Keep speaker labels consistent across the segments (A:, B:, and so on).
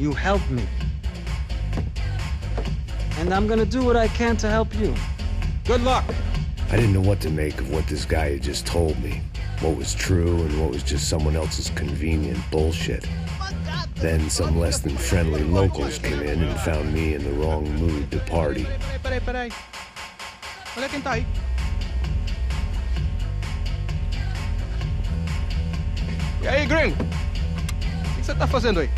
A: You helped me. And I'm gonna do what I can to help you. Good luck.
B: I didn't know what to make of what this guy had just told me. What was true and what was just someone else's convenient bullshit. Then some less than friendly locals came in and found me in the wrong mood to party.
C: Peraí. Olha quem tá aí. E aí, gringo? O que você tá fazendo aí?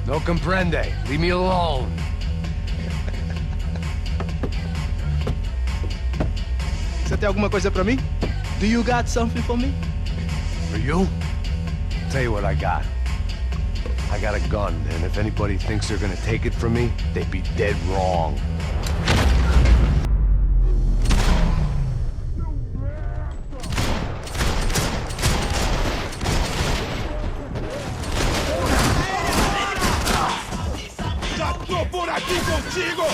B: No comprende. Leave me alone.
C: Você tem alguma coisa pra mim? Do you got something for me?
B: For you? Tell you what I got. I got a gun, and if anybody thinks they're gonna take it from me, they'd be dead wrong.
D: Já tô por aqui contigo!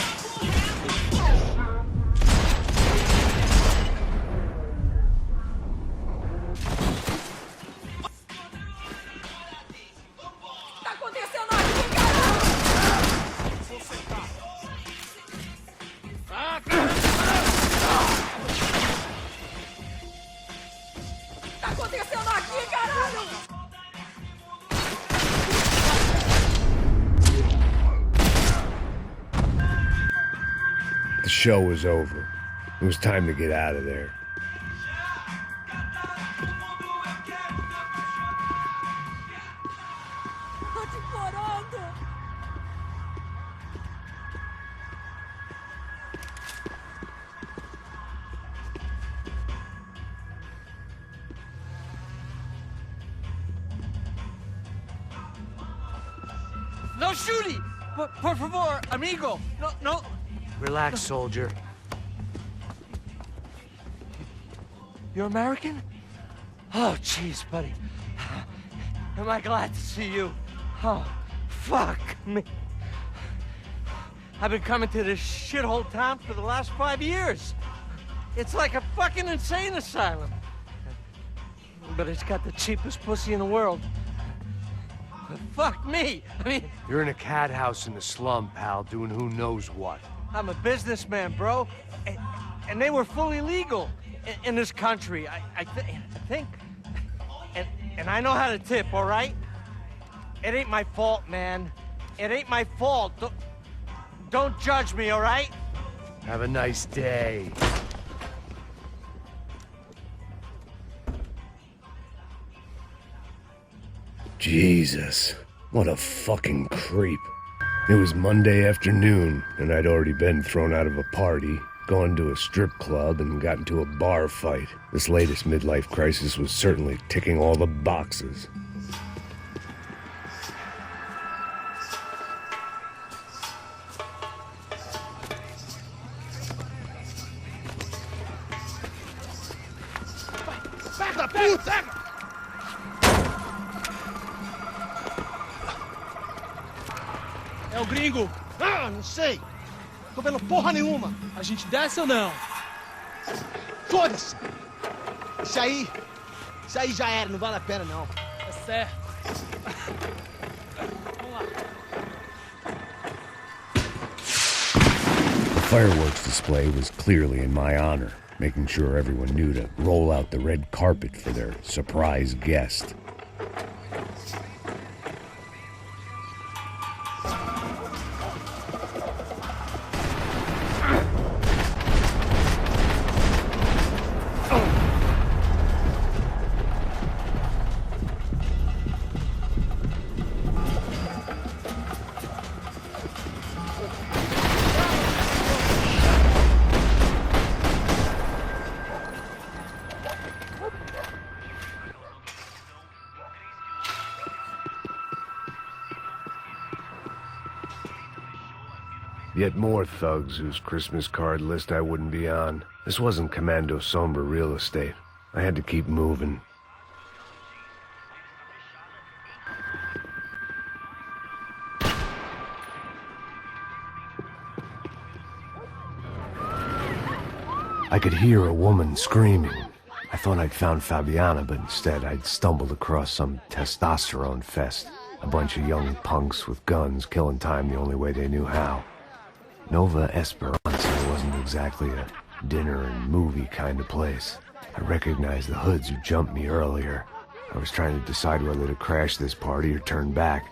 B: The show was over. It was time to get out of there.
E: No shooting! Por favor, amigo! No.
B: Relax, soldier.
E: You're American? Oh, jeez, buddy. Am I glad to see you? Oh, fuck me. I've been coming to this shithole town for the last 5 years. It's like a fucking insane asylum. But it's got the cheapest pussy in the world. Fuck me! I mean...
B: You're in a cat house in the slum, pal, doing who knows what.
E: I'm a businessman, bro. And they were fully legal in this country. I think... And I know how to tip, all right? It ain't my fault, man. It ain't my fault. Don't judge me, all right?
B: Have a nice day. Jesus, what a fucking creep. It was Monday afternoon, and I'd already been thrown out of a party, gone to a strip club, and got into a bar fight. This latest midlife crisis was certainly ticking all the boxes.
D: Pega, puta!
C: É o gringo.
D: Ah, não sei. Tô vendo porra nenhuma.
C: A gente desce ou não?
D: Foda-se. Isso aí já era, não vale a pena não.
C: É certo. Vamos lá.
B: The fireworks display was clearly in my honor, making sure everyone knew to roll out the red carpet for their surprise guest. Yet more thugs whose Christmas card list I wouldn't be on. This wasn't Commando Sombra real estate. I had to keep moving. I could hear a woman screaming. I thought I'd found Fabiana, but instead I'd stumbled across some testosterone fest. A bunch of young punks with guns killing time the only way they knew how. Nova Esperanza wasn't exactly a dinner and movie kind of place. I recognized the hoods who jumped me earlier. I was trying to decide whether to crash this party or turn back,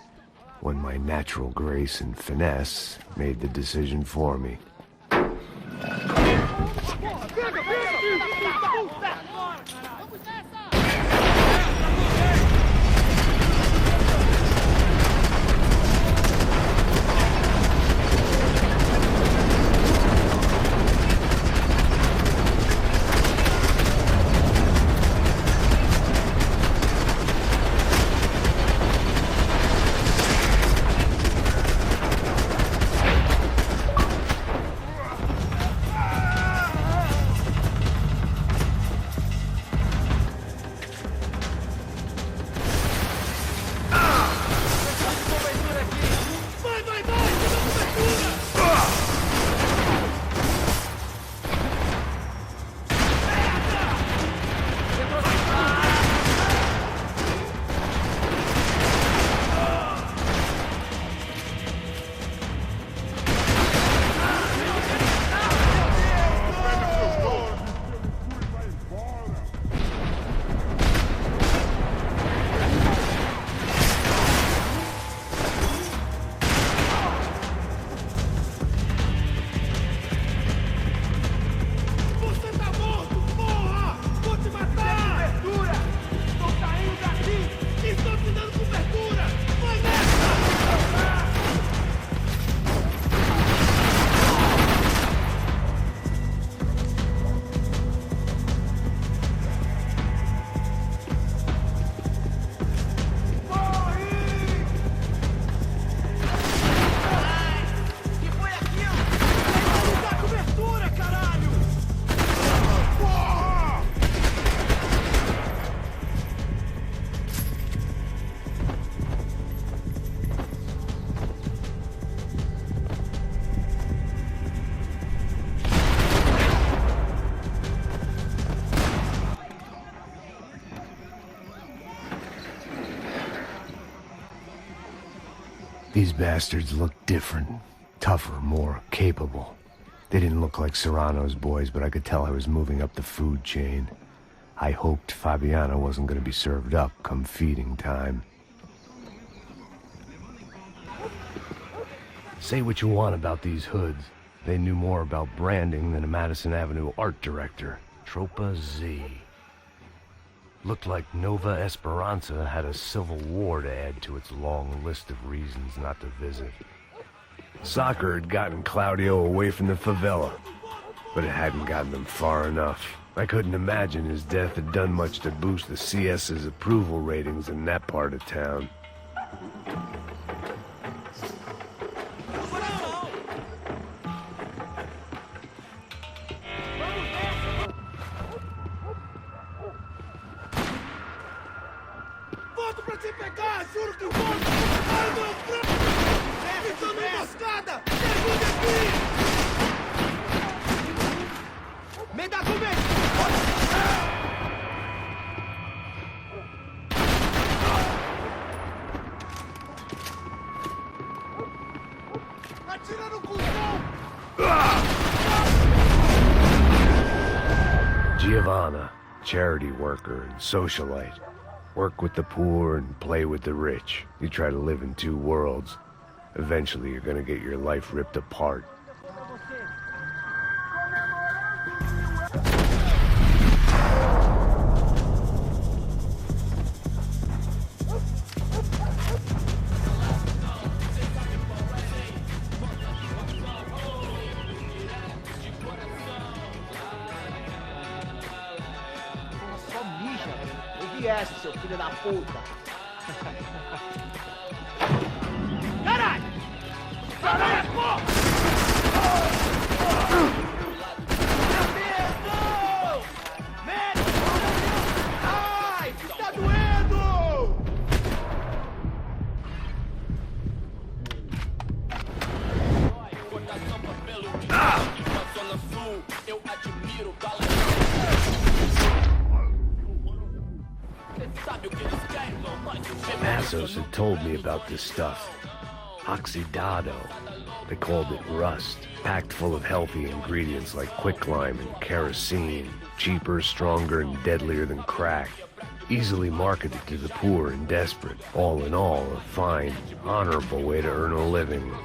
B: when my natural grace and finesse made the decision for me. These bastards looked different, tougher, more capable. They didn't look like Serrano's boys, but I could tell I was moving up the food chain. I hoped Fabiana wasn't going to be served up come feeding time. Say what you want about these hoods. They knew more about branding than a Madison Avenue art director. Tropa Z. Looked like Nova Esperanza had a civil war to add to its long list of reasons not to visit. Soccer had gotten Claudio away from the favela, but it hadn't gotten him far enough. I couldn't imagine his death had done much to boost the CS's approval ratings in that part of town. Giovanna, charity worker and socialite. Work with the poor and play with the rich. You try to live in two worlds. Eventually you're gonna get your life ripped apart.
D: Seu filho da puta! Caralho! Caralho, porra! Ai, tá doendo! Eu admiro
B: Brazos had told me about this stuff. Oxidado. They called it rust, packed full of healthy ingredients like quicklime and kerosene, cheaper, stronger, and deadlier than crack. Easily marketed to the poor and desperate. All in all, a fine, honorable way to earn a living.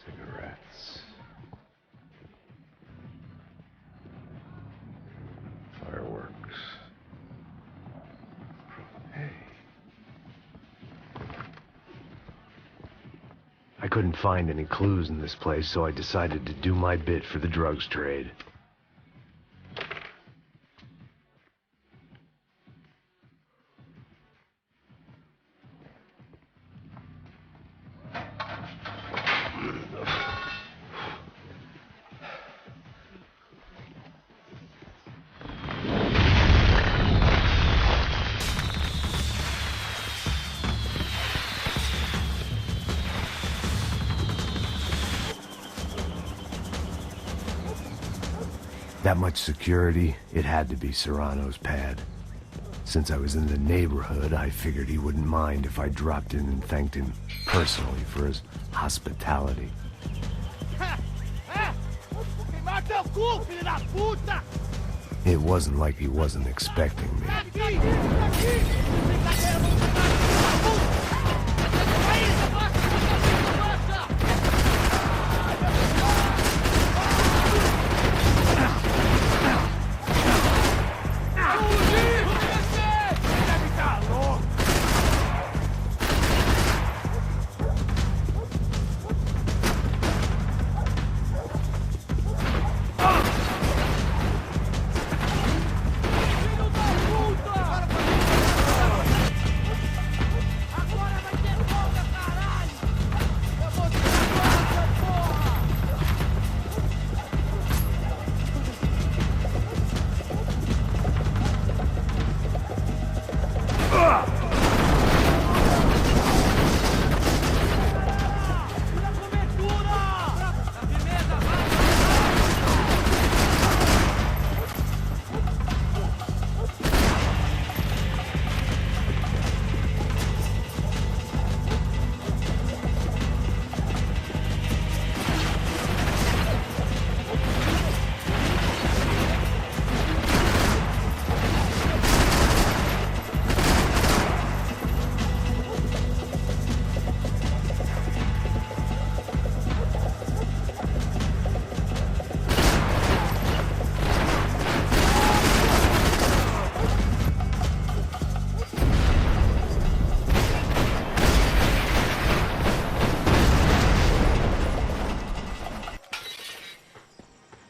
B: Cigarettes. Fireworks. Hey. I couldn't find any clues in this place, so I decided to do my bit for the drugs trade. That much security, it had to be Serrano's pad. Since I was in the neighborhood, I figured he wouldn't mind if I dropped in and thanked him personally for his hospitality. It wasn't like he wasn't expecting me.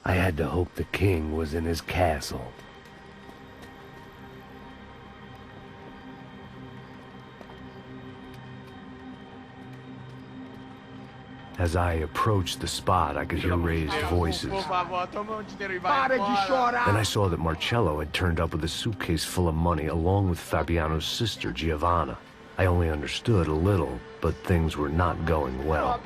B: I had to hope the king was in his castle. As I approached the spot, I could hear raised voices. Then I saw that Marcello had turned up with a suitcase full of money along with Fabiano's sister, Giovanna. I only understood a little, but things were not going well.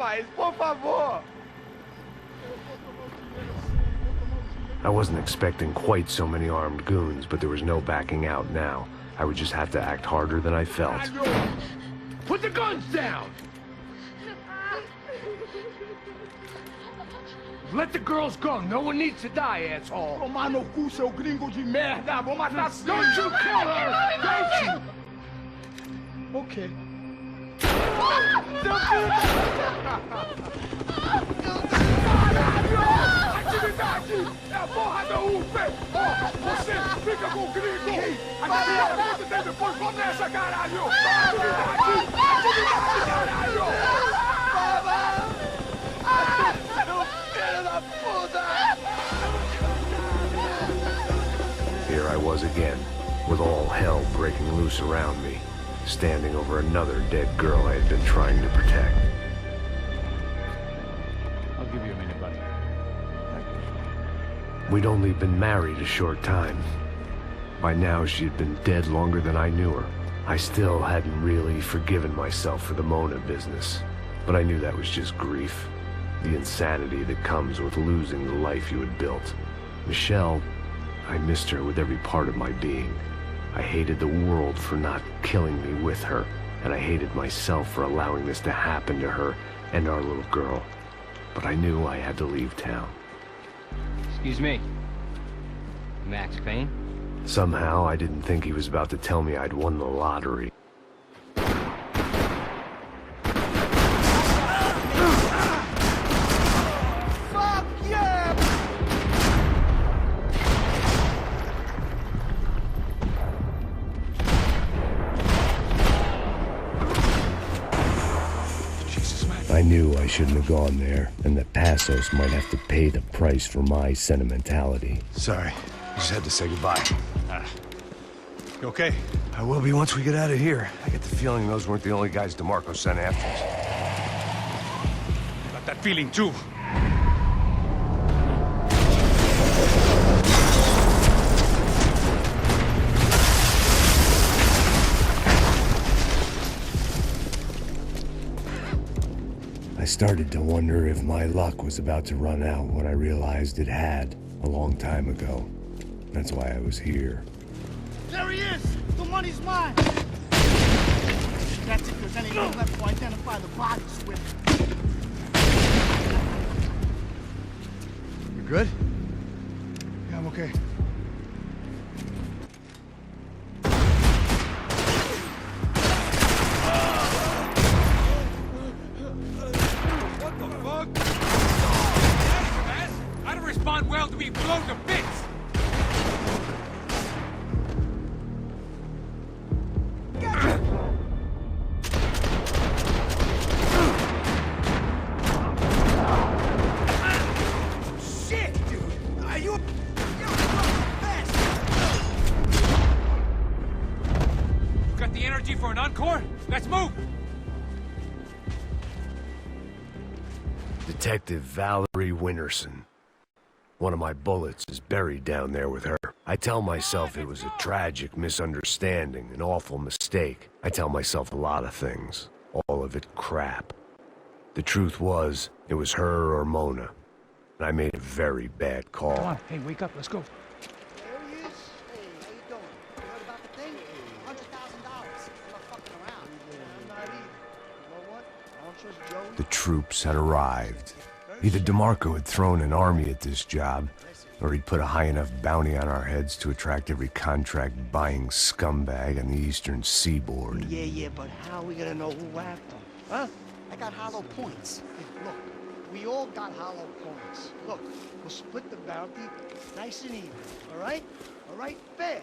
B: I wasn't expecting quite so many armed goons, but there was no backing out now. I would just have to act harder than I felt.
F: Put the guns down! Let the girls go. No one needs to die, asshole.
D: Tomar no cu, seu gringo de merda. Vou matar sim.
F: Don't you kill her! Don't you?
D: Ok.
F: Atividade! É a porra da UP! Você fica com o gringo! A galera muito tempo depois começa, caralho! Atividade! Atividade, caralho!
B: Here I was again, with all hell breaking loose around me, standing over another dead girl I had been trying to protect.
G: I'll give you a minute, buddy.
B: We'd only been married a short time. By now, she had been dead longer than I knew her. I still hadn't really forgiven myself for the Mona business, but I knew that was just grief. The insanity that comes with losing the life you had built. Michelle, I missed her with every part of my being. I hated the world for not killing me with her, and I hated myself for allowing this to happen to her and our little girl. But I knew I had to leave town.
H: Excuse me. Max Payne?
B: Somehow, I didn't think he was about to tell me I'd won the lottery.
D: Fuck yeah!
C: Jesus, man.
B: I knew I shouldn't have gone there, and that Passos might have to pay the price for my sentimentality.
C: Sorry. I just had to say goodbye. You okay?
B: I will be once we get out of here. I get the feeling those weren't the only guys DeMarco sent after us.
F: Got that feeling too.
B: I started to wonder if my luck was about to run out when I realized it had a long time ago. That's why I was here.
D: There he is! The money's mine! That's it, there's anything left to identify the bodies with.
C: You good? Yeah, I'm okay.
F: What the fuck? I don't respond well to being blown to bits. For an encore? Let's move!
B: Detective Valerie Winterson. One of my bullets is buried down there with her. I tell myself it was a tragic misunderstanding, an awful mistake. I tell myself a lot of things. All of it crap. The truth was, it was her or Mona. And I made a very bad call.
F: Come on, hey, wake up, let's go.
D: There he is. Hey, how you doing? You heard about the thing? $100,000. I'm not fucking around. I'm not either. You know what? I don't trust Joe.
B: The troops had arrived. Either DeMarco had thrown an army at this job, or he'd put a high enough bounty on our heads to attract every contract-buying scumbag on the eastern seaboard.
D: Yeah, but how are we gonna know who whacked them? Huh? I got hollow points. Look, we all got hollow points. Look, we'll split the bounty nice and even, all right? All right? Fair.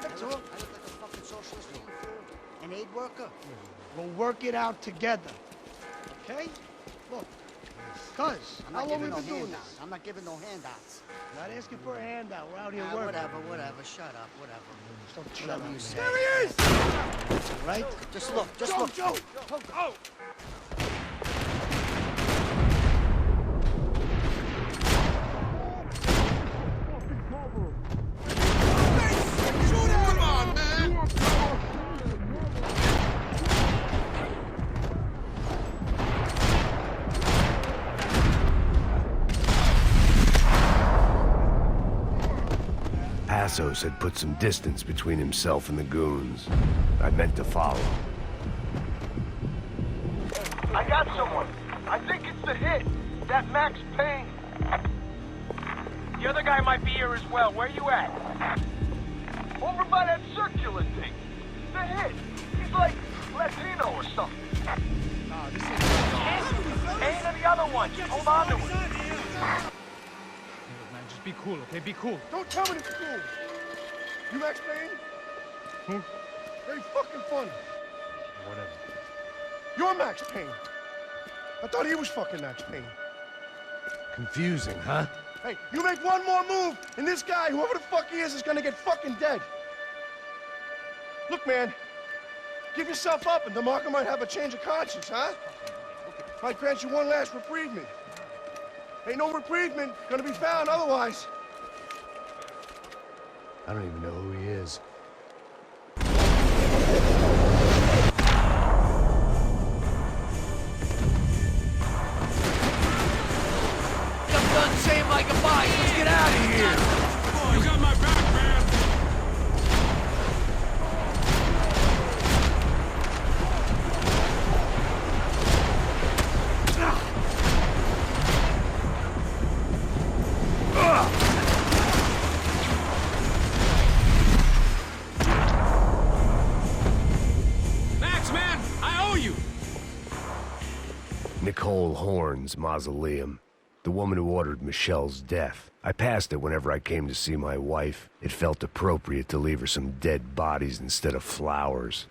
D: That's all. I look like a fucking socialist looking for an aid worker. We'll work it out together, okay? Look, cuz, how long we been doing this? I'm not giving no handouts. Not asking for a handout. We're out here working. Whatever. Shut up, whatever. Don't shut up. You say.
F: There he is!
D: Right? Just look.
F: Joe! Oh! Come on, man!
B: Passos had put some distance between himself and the goons. I meant to follow.
I: I got someone. I think it's the hit. That Max Payne. The other guy might be here as well. Where you at? Over by that circular thing. The hit. He's like Latino or something.
F: Nah, this is...
I: Payne and the other one. Hold on to it.
F: Man, just be cool, okay? Be cool.
C: Don't tell me it's cool. You Max Payne?
F: Who?
C: Very fucking funny.
F: Whatever.
C: You're Max Payne. I thought he was fucking Max Payne.
B: Confusing, huh?
C: Hey, you make one more move, and this guy, whoever the fuck he is gonna get fucking dead. Look, man, give yourself up, and DeMarco might have a change of conscience, huh? Might grant you one last reprievement. Ain't no reprievement gonna be found otherwise.
B: I don't even know who he is.
E: get out of here!
F: You got my back, man! Max, man! I owe you!
B: Nicole Horn's mausoleum. The woman who ordered Michelle's death. I passed it whenever I came to see my wife. It felt appropriate to leave her some dead bodies instead of flowers.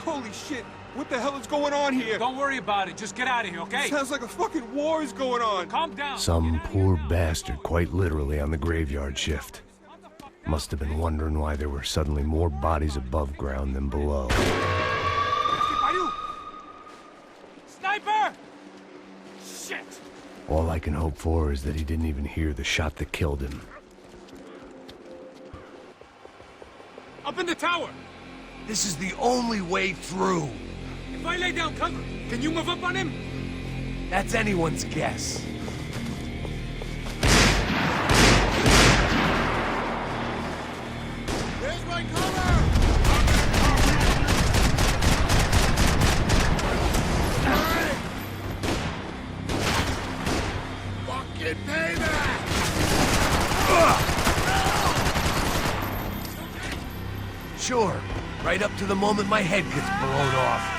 F: Holy shit! What the hell is going on here?
J: Don't worry about it. Just get out of here, okay?
F: Sounds like a fucking war is going on.
J: Calm down.
B: Some poor bastard quite literally on the graveyard shift. Must have been wondering why there were suddenly more bodies above ground than below.
J: Sniper! Shit!
B: All I can hope for is that he didn't even hear the shot that killed him.
J: Up in the tower!
E: This is the only way through.
J: If I lay down cover, can you move up on him?
E: That's anyone's guess.
F: There's my cover! Fucking payback!
E: Sure, right up to the moment my head gets blown off.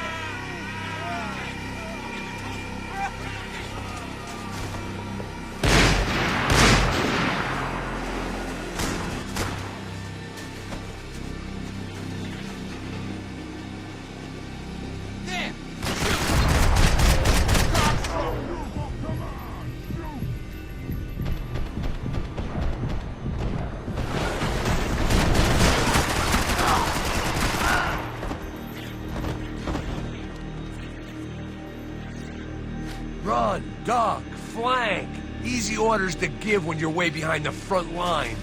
E: Run, duck, flank. Easy orders to give when you're way behind the front line.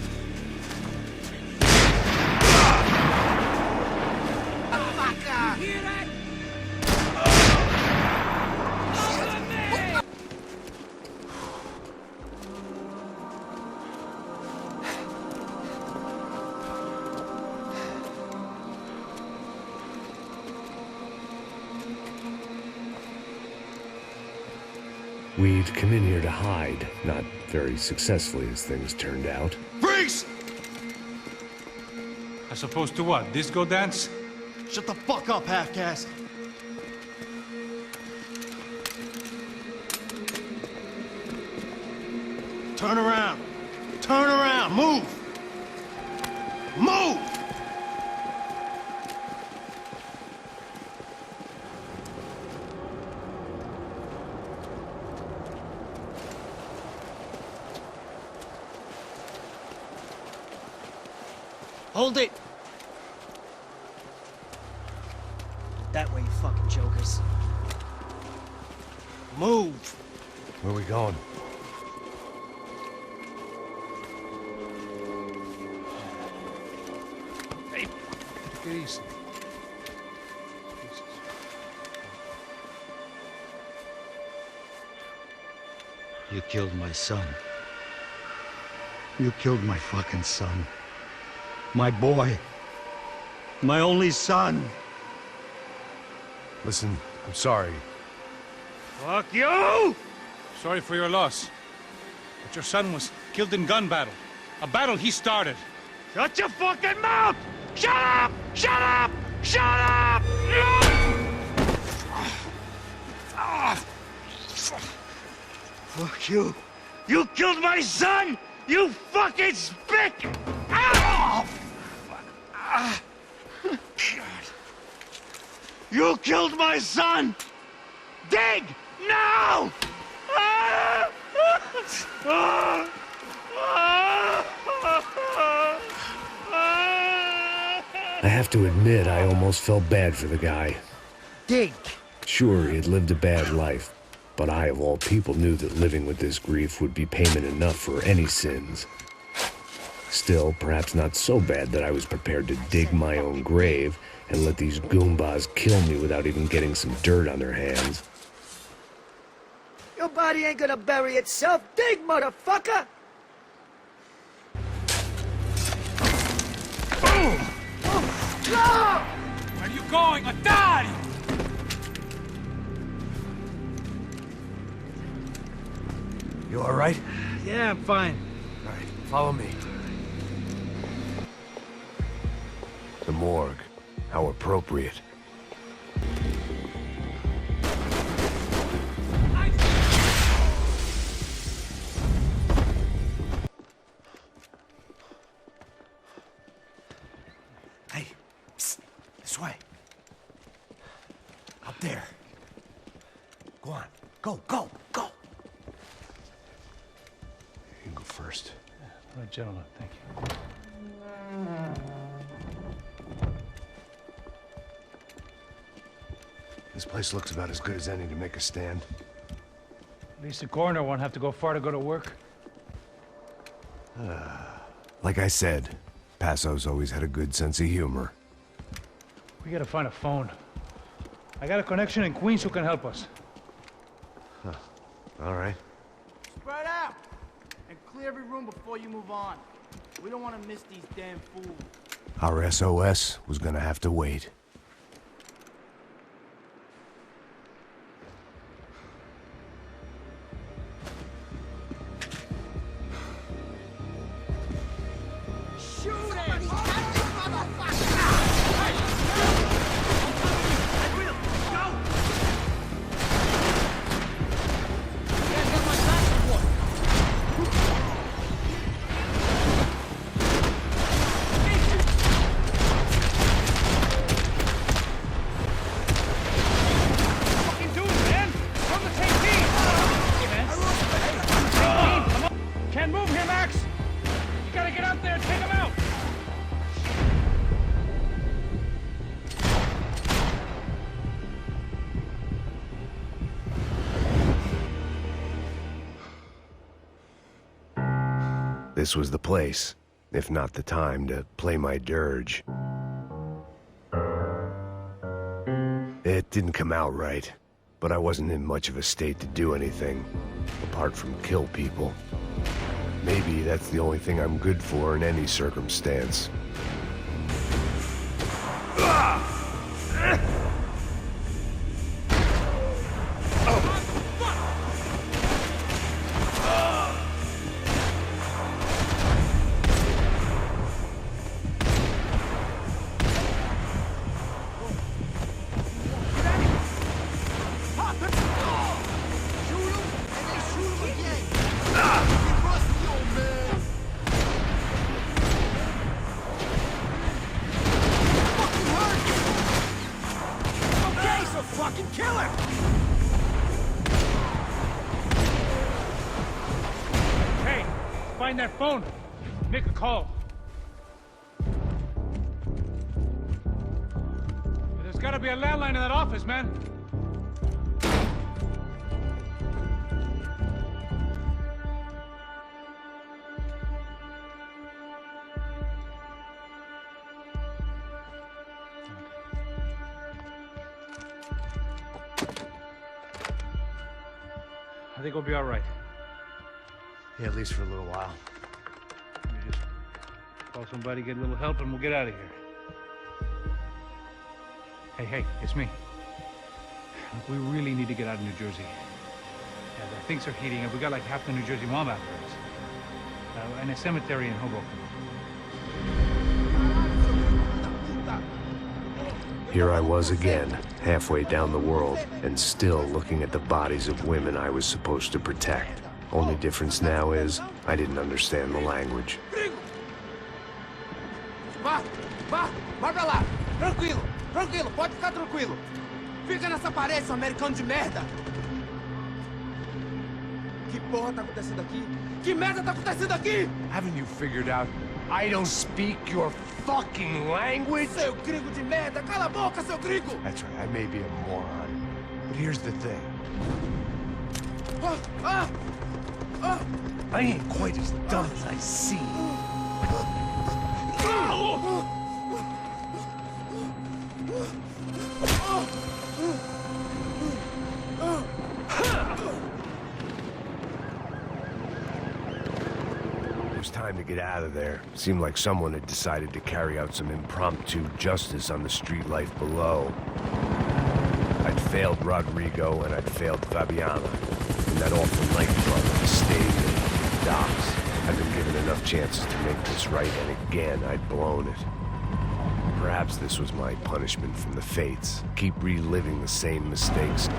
B: We'd come in here to hide, not very successfully as things turned out.
F: Freeze!
J: As opposed to what? Disco dance?
D: Shut the fuck up, half-caste. Turn around. Turn around. Move. Move! Hold it! That way, you fucking jokers. Move!
B: Where are we going?
J: Hey, get easy.
D: You killed my son. You killed my fucking son. My boy. My only son.
B: Listen, I'm sorry.
D: Fuck you!
J: Sorry for your loss. But your son was killed in gun battle. A battle he started.
D: Shut your fucking mouth! Shut up! Shut up! Shut up! Fuck you. You killed my son! You fucking spick! Ow! You killed my son! Dig! Now!
B: I have to admit, I almost felt bad for the guy.
D: Dig!
B: Sure, he had lived a bad life, but I, of all people, knew that living with this grief would be payment enough for any sins. Still, perhaps not so bad that I was prepared to dig my own grave and let these goombas kill me without even getting some dirt on their hands.
D: Your body ain't gonna bury itself. Dig, motherfucker!
J: Where are you going? Atari!
B: You all right?
E: Yeah, I'm fine.
B: All right, follow me. The morgue. How appropriate.
C: Hey, psst, this way. Up there. Go on. Go, go, go.
B: You can go first.
J: Oh, gentlemen, thank you.
B: This place looks about as good as any to make a stand.
J: At least the coroner won't have to go far to go to work.
B: Like I said, Passo's always had a good sense of humor.
J: We gotta find a phone. I got a connection in Queens who can help us.
B: All right.
K: Spread out! And clear every room before you move on. We don't want to miss these damn fools.
B: Our SOS was gonna have to wait.
J: Can't move here, Max! You gotta get out there and take him out!
B: This was the place, if not the time, to play my dirge. It didn't come out right, but I wasn't in much of a state to do anything, apart from kill people. Maybe that's the only thing I'm good for in any circumstance.
J: Find that phone. Make a call. There's gotta be a landline in that office, man. I think we'll be all right.
B: Yeah, at least for a little while.
J: Let me just call somebody, get a little help, and we'll get out of here. Hey, it's me. Look, we really need to get out of New Jersey. Yeah, things are heating up. We got like half the New Jersey mob after us. And a cemetery in Hoboken.
B: Here I was again, halfway down the world, and still looking at the bodies of women I was supposed to protect. Only difference now is, I didn't understand the language.
K: Vai pra lá! Tranquilo, pode ficar tranquilo! Fica nessa parede, seu americano de merda! Que porra tá acontecendo aqui? Que merda tá acontecendo aqui?
C: Haven't you figured out I don't speak your fucking language?
K: Seu gringo de merda! Cala a boca, seu gringo!
C: That's right, I may be a moron, but here's the thing. I ain't quite as dumb as I seem.
B: was time to get out of there. Seemed like someone had decided to carry out some impromptu justice on the street life below. I'd failed Rodrigo and I'd failed Fabiana. In that awful nightclub at the stadium, the docks. I'd been given enough chances to make this right, and again, I'd blown it. Perhaps this was my punishment from the fates. Keep reliving the same mistakes.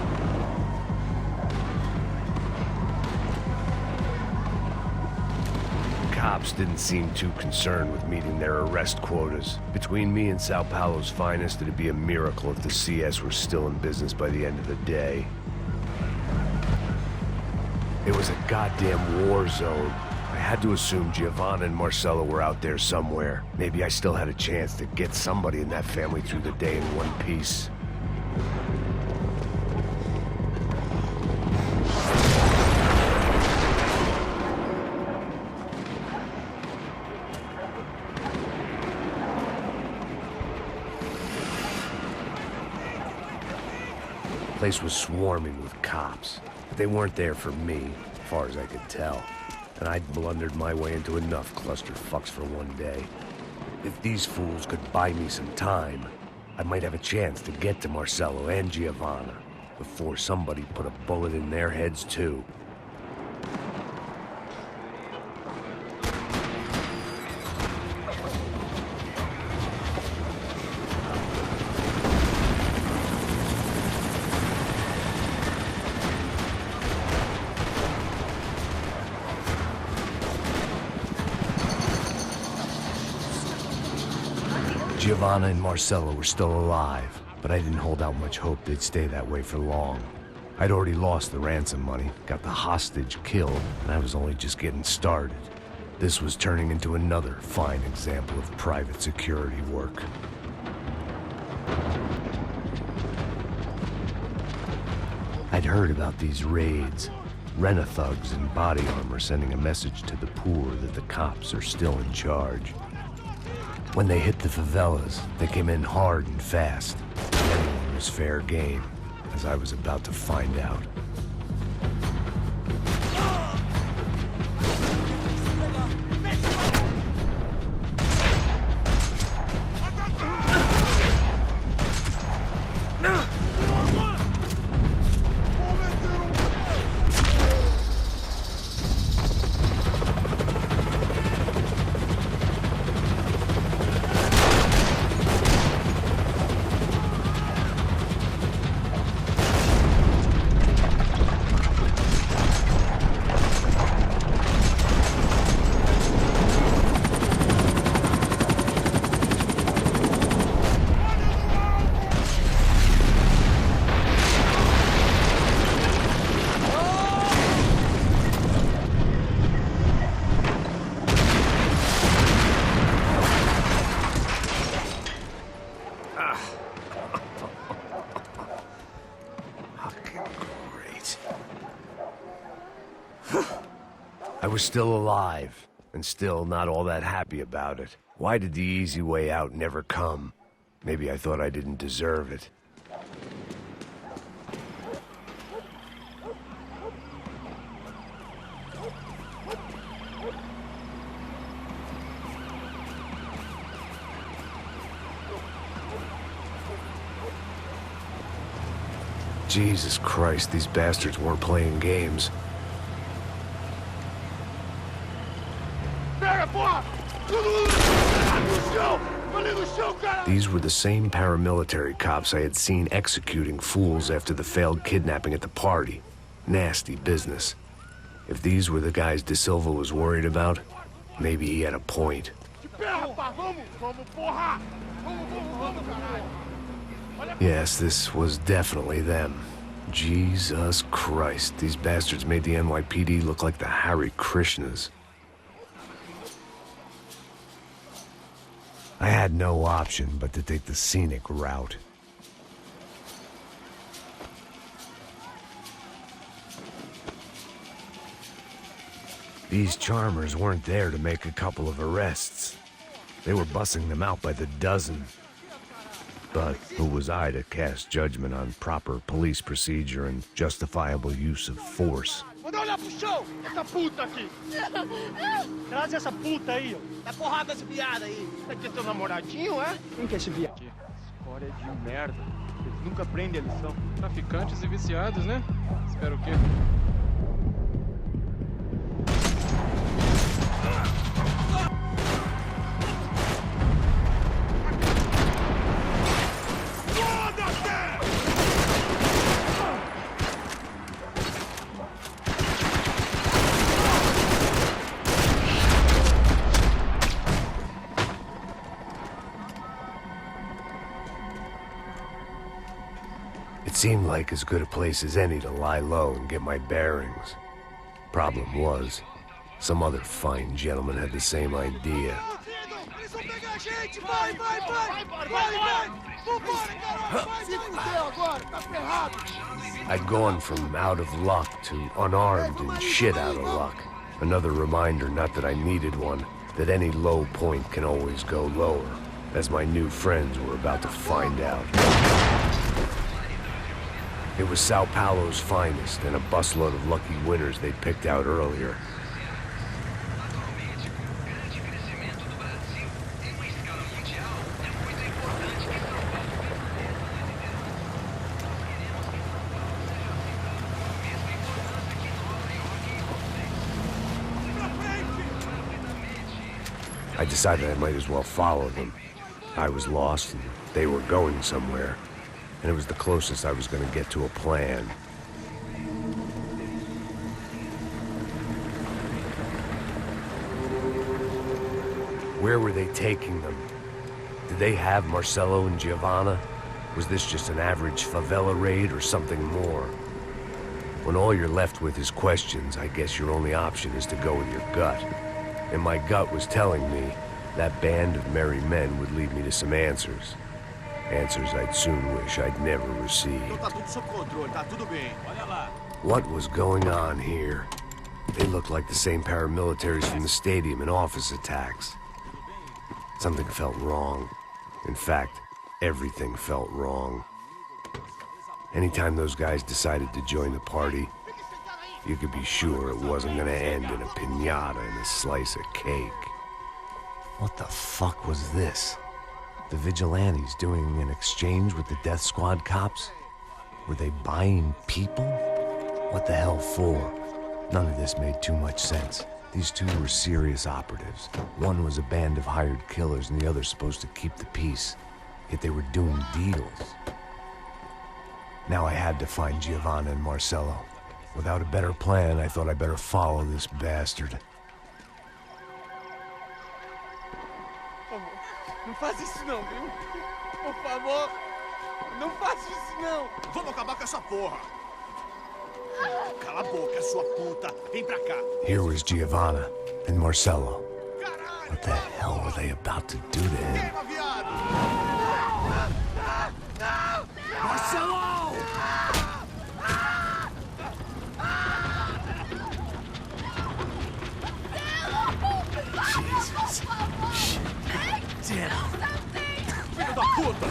B: Cops didn't seem too concerned with meeting their arrest quotas. Between me and São Paulo's finest, it'd be a miracle if the CS were still in business by the end of the day. It was a goddamn war zone. I had to assume Giovanna and Marcelo were out there somewhere. Maybe I still had a chance to get somebody in that family through the day in one piece. The place was swarming with cops, but they weren't there for me, as far as I could tell. And I'd blundered my way into enough clusterfucks for one day. If these fools could buy me some time, I might have a chance to get to Marcelo and Giovanna before somebody put a bullet in their heads too. Giovanna and Marcelo were still alive, but I didn't hold out much hope they'd stay that way for long. I'd already lost the ransom money, got the hostage killed, and I was only just getting started. This was turning into another fine example of private security work. I'd heard about these raids. Rent-a-thugs in body armor sending a message to the poor that the cops are still in charge. When they hit the favelas, they came in hard and fast. Anyone was fair game, as I was about to find out. I was still alive, and still not all that happy about it. Why did the easy way out never come? Maybe I thought I didn't deserve it. Jesus Christ, these bastards weren't playing games. These were the same paramilitary cops I had seen executing fools after the failed kidnapping at the party. Nasty business. If these were the guys De Silva was worried about, maybe he had a point. Yes, this was definitely them. Jesus Christ, these bastards made the NYPD look like the Hare Krishnas. I had no option but to take the scenic route. These charmers weren't there to make a couple of arrests. They were bussing them out by the dozen. But who was I to cast judgment on proper police procedure and justifiable use of force?
C: Manda olhar pro chão! Essa puta aqui! Traz essa puta aí, ó! Dá porrada esse viado aí! Vai ter teu namoradinho, é? Quem que é esse viado?
L: História de merda. Eles nunca aprendem a lição.
M: Traficantes e viciados, né? Espero o quê?
B: It seemed like as good a place as any to lie low and get my bearings. Problem was, some other fine gentleman had the same idea. I'd gone from out of luck to unarmed and shit out of luck. Another reminder, not that I needed one, that any low point can always go lower, as my new friends were about to find out. It was Sao Paulo's finest, and a busload of lucky winners they'd picked out earlier. I decided I might as well follow them. I was lost, and they were going somewhere. And it was the closest I was going to get to a plan. Where were they taking them? Did they have Marcelo and Giovanna? Was this just an average favela raid or something more? When all you're left with is questions, I guess your only option is to go with your gut. And my gut was telling me that band of merry men would lead me to some answers. Answers I'd soon wish I'd never received. What was going on here? They looked like the same paramilitaries from the stadium in office attacks. Something felt wrong. In fact, everything felt wrong. Anytime those guys decided to join the party, you could be sure it wasn't gonna end in a piñata and a slice of cake. What the fuck was this? The vigilantes doing an exchange with the death squad cops? Were they buying people? What the hell for? None of this made too much sense. These two were serious operatives. One was a band of hired killers and the other supposed to keep the peace. Yet they were doing deals. Now I had to find Giovanna and Marcelo. Without a better plan, I thought I'd better follow this bastard.
E: Não faz isso não, viu? Por favor, não faz isso não.
C: Vamos acabar com essa porra. Cala a boca, sua puta. Vem pra cá.
B: Here was Giovanna and Marcelo. What the hell were they about to do to him?
C: Marcelo!
B: Jesus.
C: Filho da puta!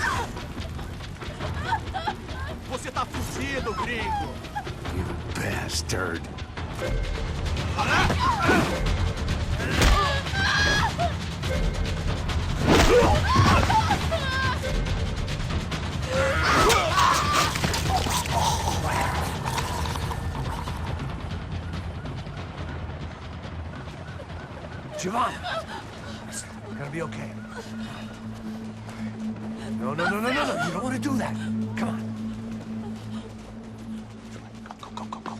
C: Você tá fudido, gringo!
B: You bastard. Giovanna! It's gonna be okay. No, no, no, no, no, no. You don't want to do that. Come on. Go, go, go, go.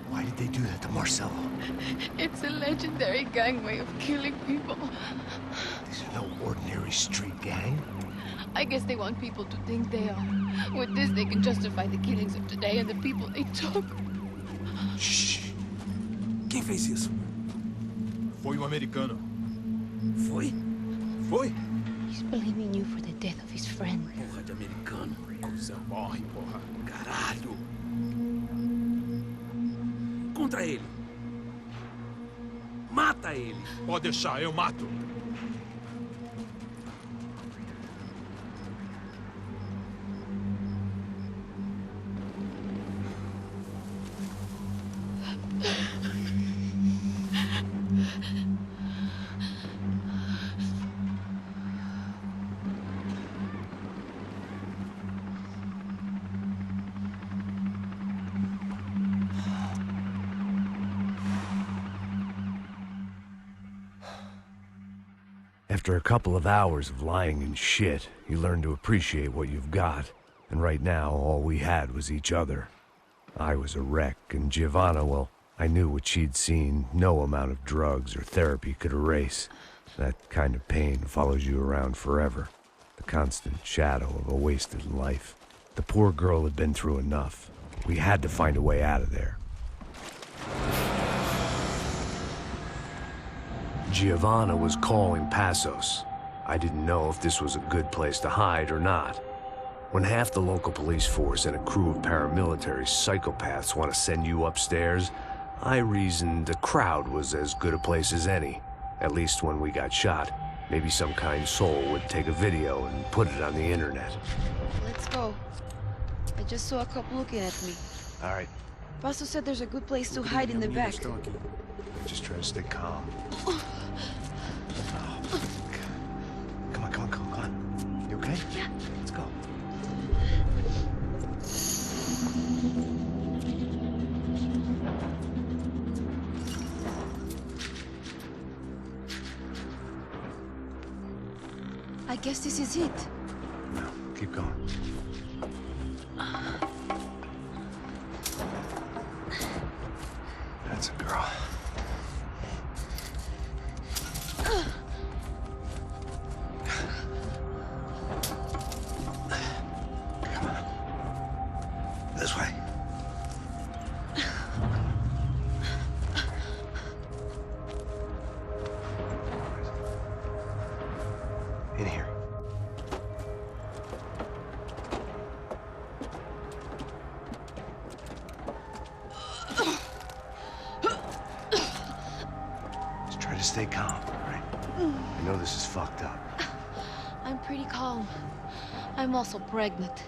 B: Why did they do that to Marcelo?
N: It's a legendary gang way of killing people.
B: These are no ordinary street gang.
N: I guess they want people to think they are. With this, they can justify the killings of today and the people they took.
C: Shh. Quem fez isso? Foi um americano. Foi? Foi?
N: He's blaming you for the death of his friend.
F: Porra de americano. Cusão, morre, porra. Caralho. Contra ele. Mata ele. Pode deixar, eu mato.
B: After a couple of hours of lying in shit, you learn to appreciate what you've got. And right now, all we had was each other. I was a wreck, and Giovanna, well, I knew what she'd seen no amount of drugs or therapy could erase. That kind of pain follows you around forever. The constant shadow of a wasted life. The poor girl had been through enough. We had to find a way out of there. Giovanna was calling Passos. I didn't know if this was a good place to hide or not. When half the local police force and a crew of paramilitary psychopaths want to send you upstairs, I reasoned the crowd was as good a place as any. At least when we got shot. Maybe some kind soul would take a video and put it on the internet.
O: Let's go. I just saw a cop looking at me.
B: All right.
O: Passos said there's a good place to hide in the back.
B: Just try to stay calm. Come on. You okay?
O: Yeah.
B: Let's go.
O: I guess this is it.
B: No, keep going. That's a girl. Come on. This way. In here. Just try to stay calm, all right? I know this is fucked up.
N: I'm pretty calm. I'm also pregnant.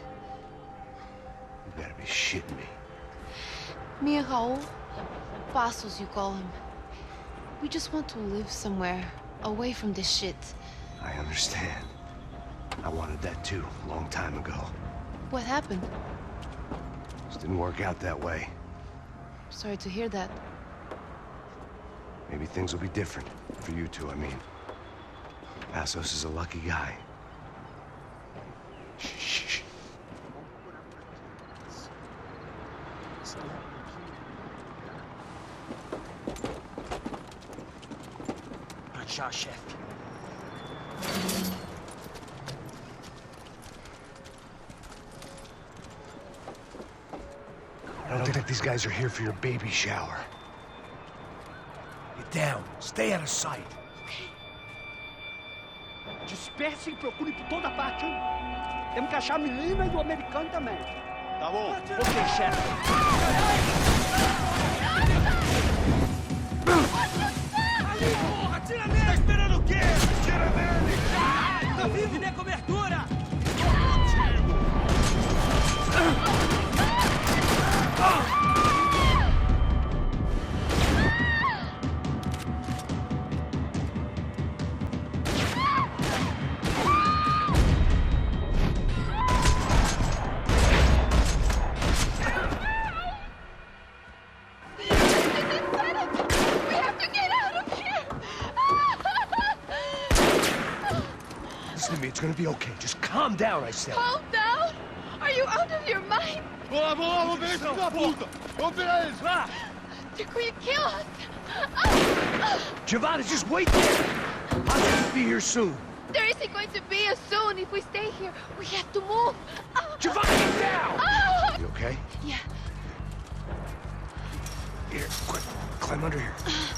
B: You gotta be shitting me.
N: Me and Raul, Passos you call him. We just want to live somewhere, away from this shit.
B: I understand. I wanted that too, a long time ago.
N: What happened?
B: Just didn't work out that way.
N: Sorry to hear that.
B: Maybe things will be different. For you two, I mean. Passos is a lucky guy. Shh.
E: Good shot, chef.
B: I don't think these guys are here for your baby shower.
F: Get down. Stay out of sight.
D: Disperse e procure por toda parte, hein? Temos que achar a menina e o americano também.
L: Tá bom.
D: Ok, chefe.
F: Ali, porra! Tira nele! Tá esperando o quê? Tira nele!
E: Tá vivo, dê cobertura!
B: Listen to me, it's gonna be okay. Just calm down, I said.
N: Calm down? Are you out of your mind?
F: Vamos lá, vamos pegar esse filho da puta! Vamos pegar eles, vá!
N: They're going to kill us!
B: Giovanna, just wait there! I'll just be here soon.
N: There isn't going to be a soon if we stay here. We have to move.
B: Giovanna, get down! You okay?
N: Yeah.
B: Here, quick. Climb under here.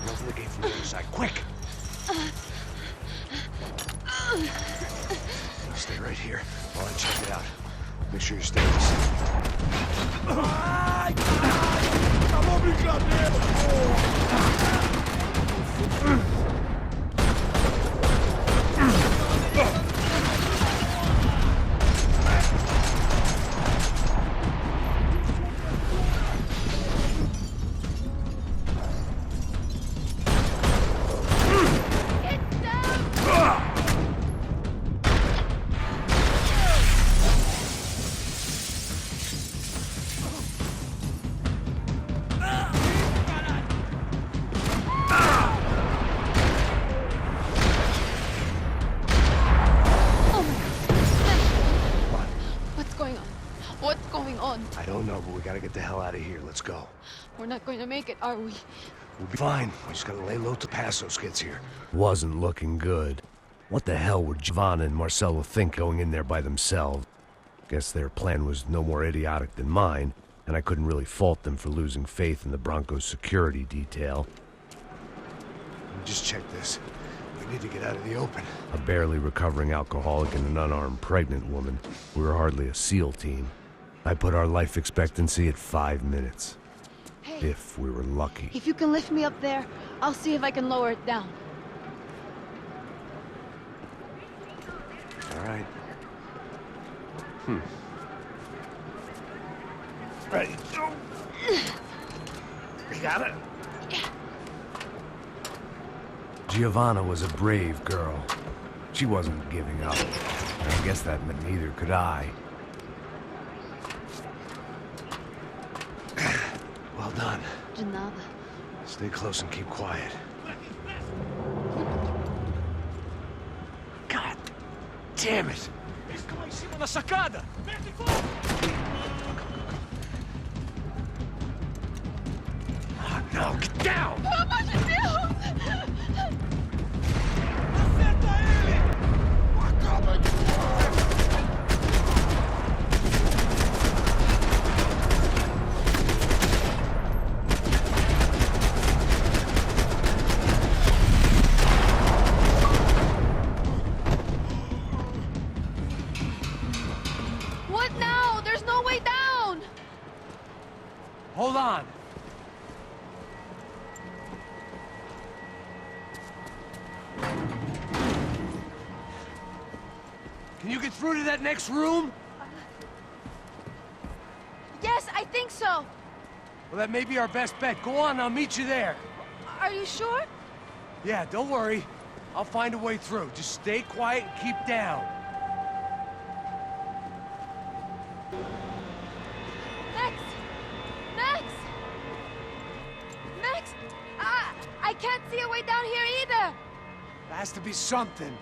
B: Open the gate from the other side. Quick!
C: Stay right here while I check it out. Make sure you stay with us.
F: Ai, caralho! Acabou brincadeira, porra!
C: I don't know, but we gotta get the hell out of here. Let's go.
N: We're not going to make it, are we?
C: We'll be fine. We just gotta lay low till Passos gets here.
B: Wasn't looking good. What the hell would Giovanna and Marcelo think going in there by themselves? Guess their plan was no more idiotic than mine, and I couldn't really fault them for losing faith in the Broncos security detail.
C: Just check this. We need to get out of the open.
B: A barely recovering alcoholic and an unarmed pregnant woman. We were hardly a SEAL team. I put our life expectancy at 5 minutes.
N: Hey,
B: if we were lucky.
N: if you can lift me up there, I'll see if I can lower it down.
C: All right. Ready. You got it?
B: Giovanna was a brave girl. She wasn't giving up. And I guess that meant neither could I.
C: Well done.
N: De nada.
C: Stay close and keep quiet. God damn it!
F: Estão lá em cima na sacada! Mete fogo!
C: Oh, no, get down!
N: Pelo amor de Deus!
F: Acerta ele! Acaba de
N: What now? There's no way down!
K: Hold on. Can you get through to that next room?
N: Yes, I think so.
K: Well, that may be our best bet. Go on, I'll meet you there.
N: Are you sure?
K: Yeah, don't worry. I'll find a way through. Just stay quiet and keep down.
N: Max! Max! Max! I can't see a way down here either!
K: There has to be something.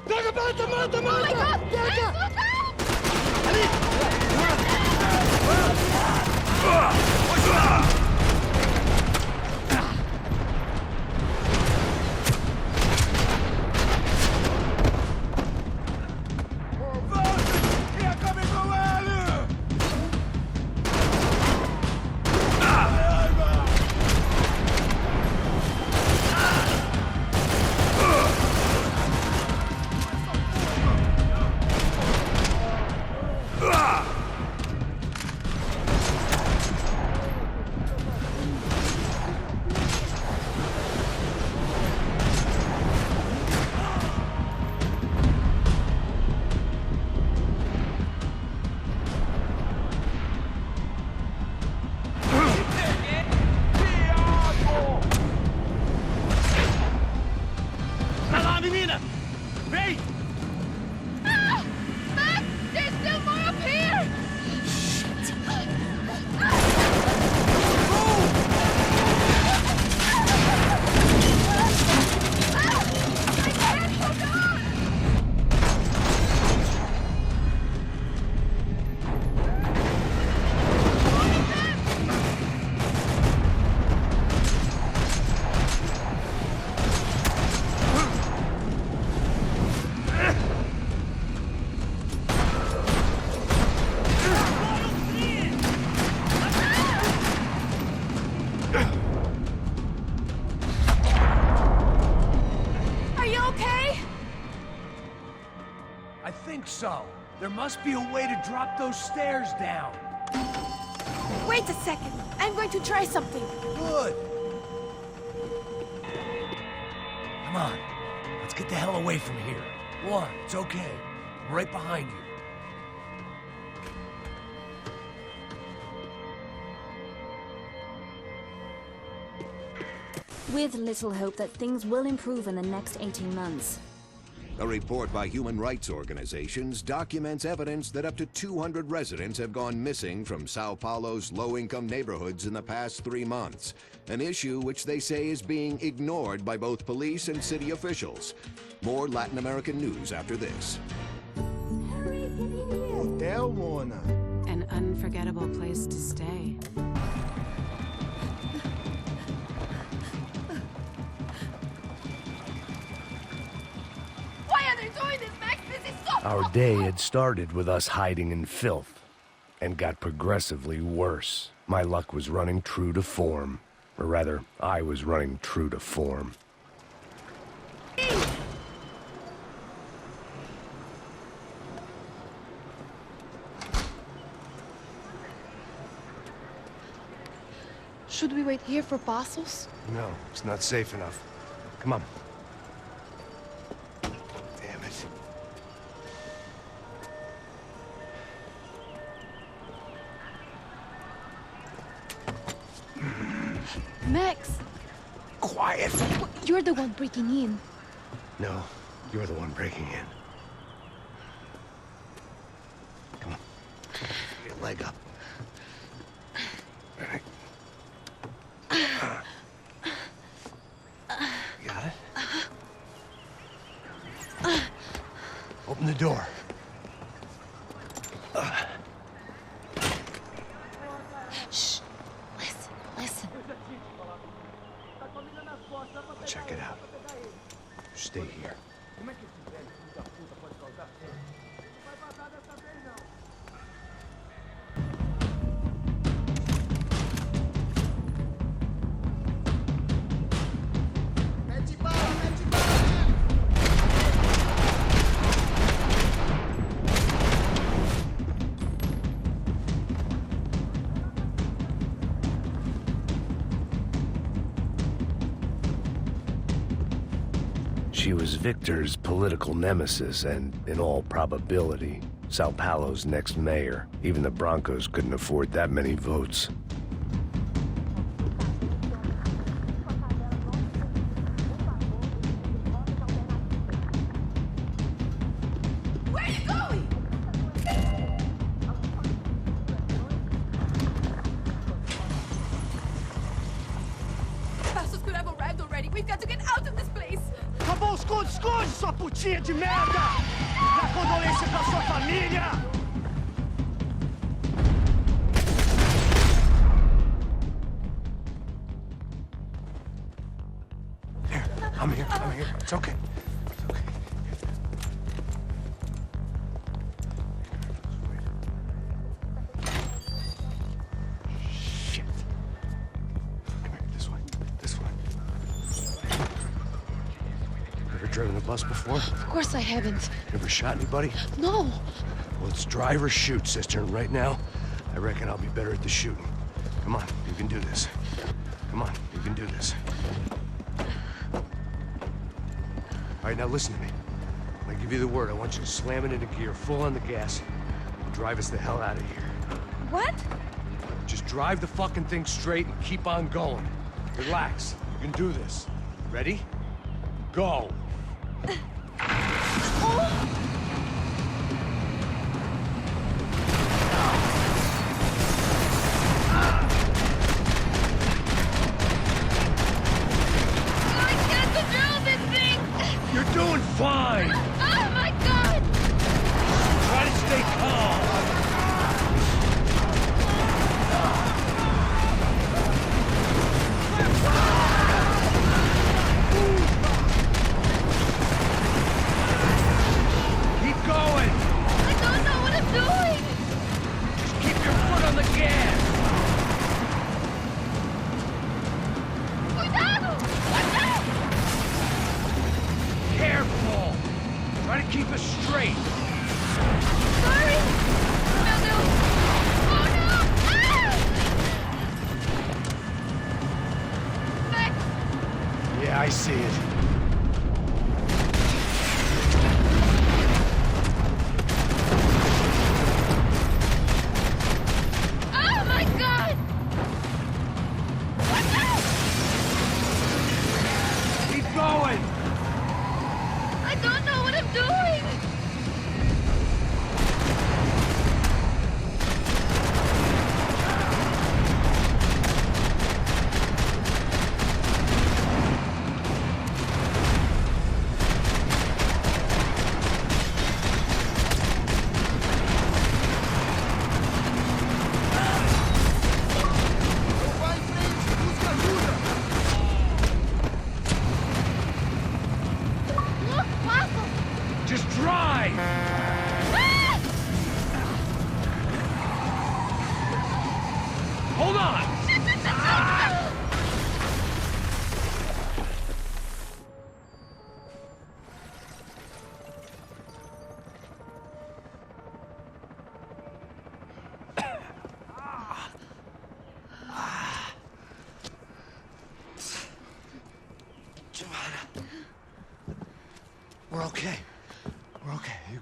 F: Pega, mata, mata,
N: Oh my God!
F: mata! Pega!
N: Max, look out!
F: Volte! E acabe com ele!
B: think so. There must be a way to drop those stairs down.
O: Wait a second. I'm going to try something.
B: Good. Come on. Let's get the hell away from here. Go on, it's okay. I'm right behind you.
P: With little hope that things will improve in the next 18 months.
Q: A report by human rights organizations documents evidence that up to 200 residents have gone missing from São Paulo's low-income neighborhoods in the past 3 months, an issue which they say is being ignored by both police and city officials. More Latin American news after this.
C: Hotel, Mona.
R: An unforgettable place to stay.
B: Our day had started with us hiding in filth, and got progressively worse. My luck was running true to form. Or rather, I was running true to form.
N: Should we wait here for Passos?
B: No, it's not safe enough. Come on. Damn it.
N: Max!
B: Quiet!
N: You're the one breaking in.
B: No, you're the one breaking in. Come on. Get your leg up. All right. You got it? Open the door.
N: Shh. Listen.
B: Check it out. Stay here. She was Victor's political nemesis and, in all probability, São Paulo's next mayor. Even the Brancos couldn't afford that many votes.
O: Where are you going? Passos could have arrived already. We've got to get out of this place.
D: Acabou os esconde, sua putinha de merda! Dá condolência pra sua família!
B: Here, I'm here. It's okay. It's okay. Shit. Come here, this way. Ever driven a bus before?
N: Of course I haven't.
B: Ever shot anybody?
N: No.
B: Well, it's drive or shoot, sister, and right now, I reckon I'll be better at the shooting. Come on, you can do this. Come on, you can do this. All right, now listen to me. When I give you the word, I want you to slam it into gear, full on the gas, and drive us the hell out of here.
O: What?
B: Just drive the fucking thing straight and keep on going. Relax, you can do this. Ready? Go! You're doing fine!
O: Oh my god!
B: Try to stay calm!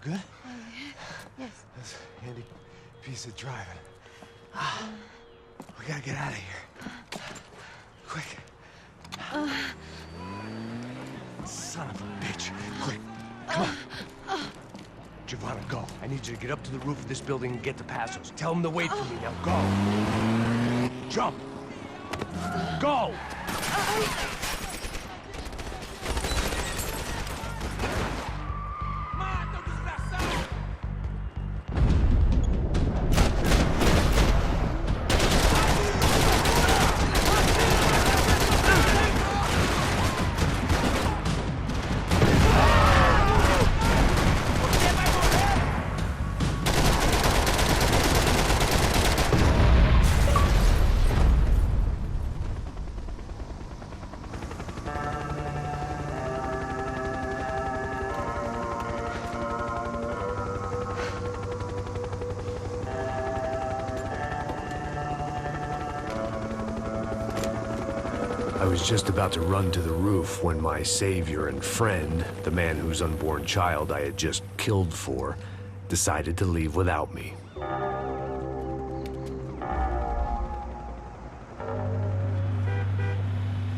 C: good?
O: Yes.
C: That's a handy piece of driving. We gotta get out of here. Quick. Son of a bitch. Quick. Come on. Giovanna, go. I need you to get up to the roof of this building and get to Passos. Tell them to wait for me. Now go. Jump. Go!
B: I was just about to run to the roof when my savior and friend, the man whose unborn child I had just killed for, decided to leave without me.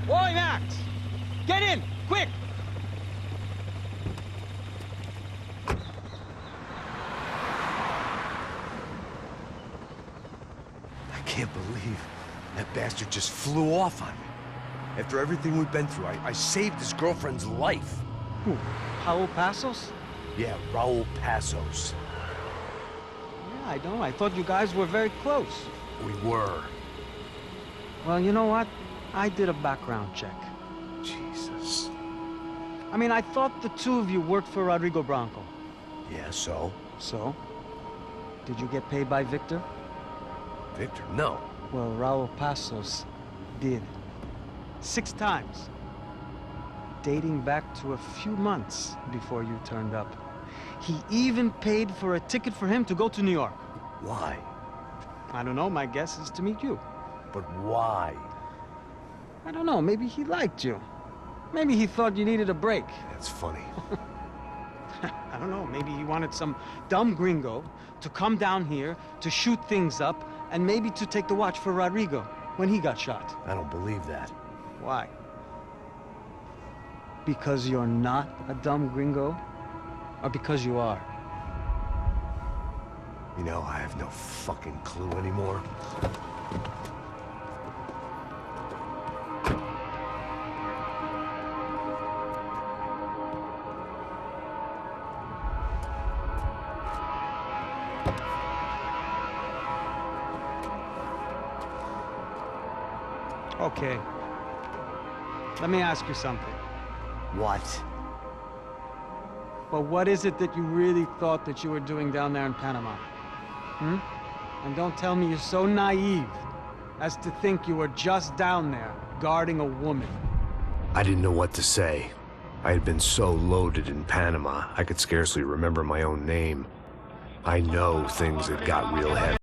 E: Oi, Max! Get in, quick!
C: I can't believe that bastard just flew off on me. After everything we've been through, I saved his girlfriend's life.
E: Who? Raul Passos?
C: Yeah, Raul Passos.
E: Yeah, I know. I thought you guys were very close.
C: We were.
E: Well, you know what? I did a background check.
C: Jesus.
E: I mean, I thought the two of you worked for Rodrigo Branco.
C: Yeah, so?
E: So? Did you get paid by Victor?
C: Victor? No.
E: Well, Raul Passos did. 6 times. Dating back to a few months before you turned up. He even paid for a ticket for him to go to New York.
C: Why?
E: I don't know, my guess is to meet you.
C: But why?
E: I don't know, maybe he liked you. Maybe he thought you needed a break.
C: That's funny.
E: I don't know, maybe he wanted some dumb gringo to come down here to shoot things up and maybe to take the watch for Rodrigo when he got shot.
C: I don't believe that.
E: Why? Because you're not a dumb gringo? Or because you are?
C: You know, I have no fucking clue anymore.
E: Okay. Let me ask you something.
C: What?
E: Well, what is it that you really thought that you were doing down there in Panama? Hmm? And don't tell me you're so naive as to think you were just down there guarding a woman.
B: I didn't know what to say. I had been so loaded in Panama, I could scarcely remember my own name. I know things had got real heavy.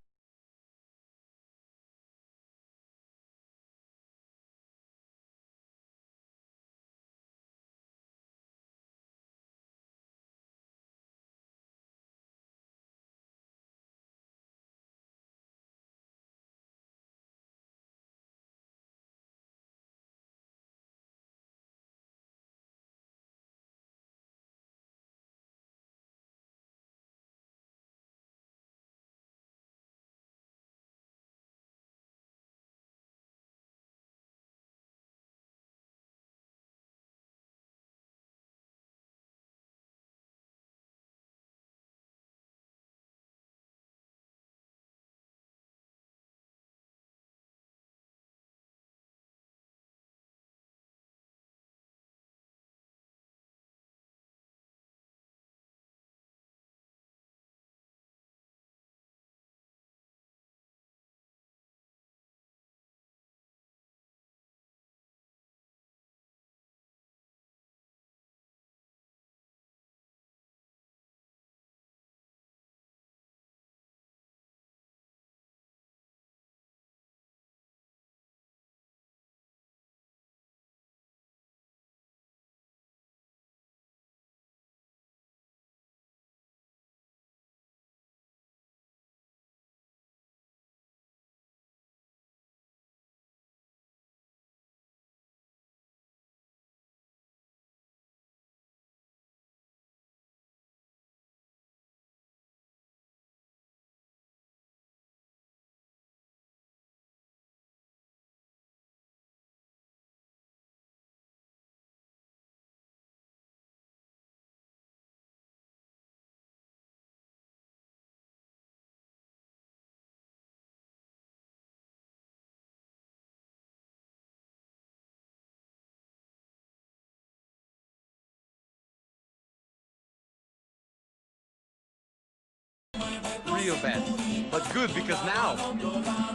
E: feel bad. But good, because now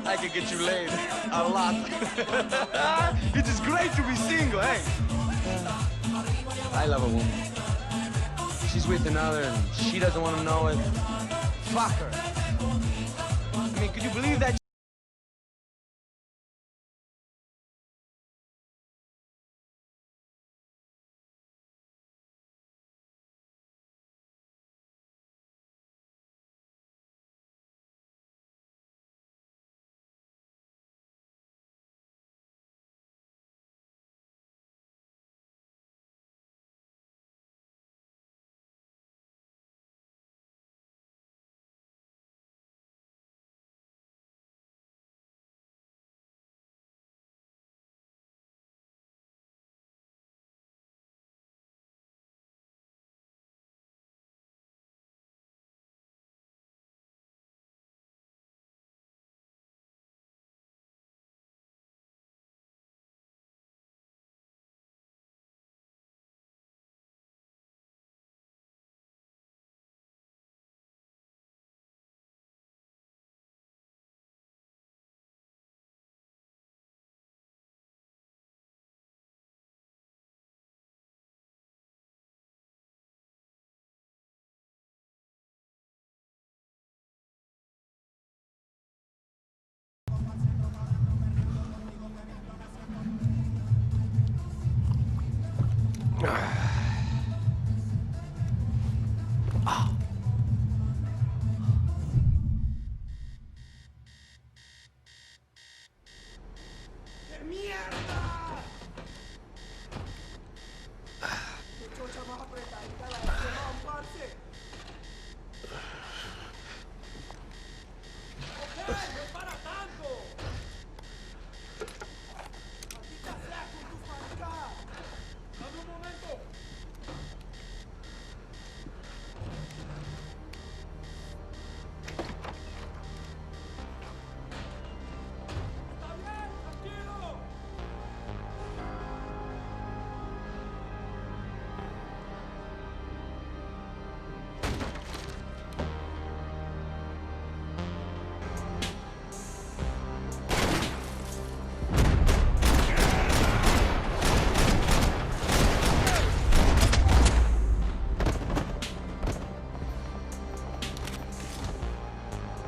E: I can get you laid a lot. It is great to be single, hey? I love a woman. She's with another and she doesn't want to know it. Fuck her. I mean, could you believe that?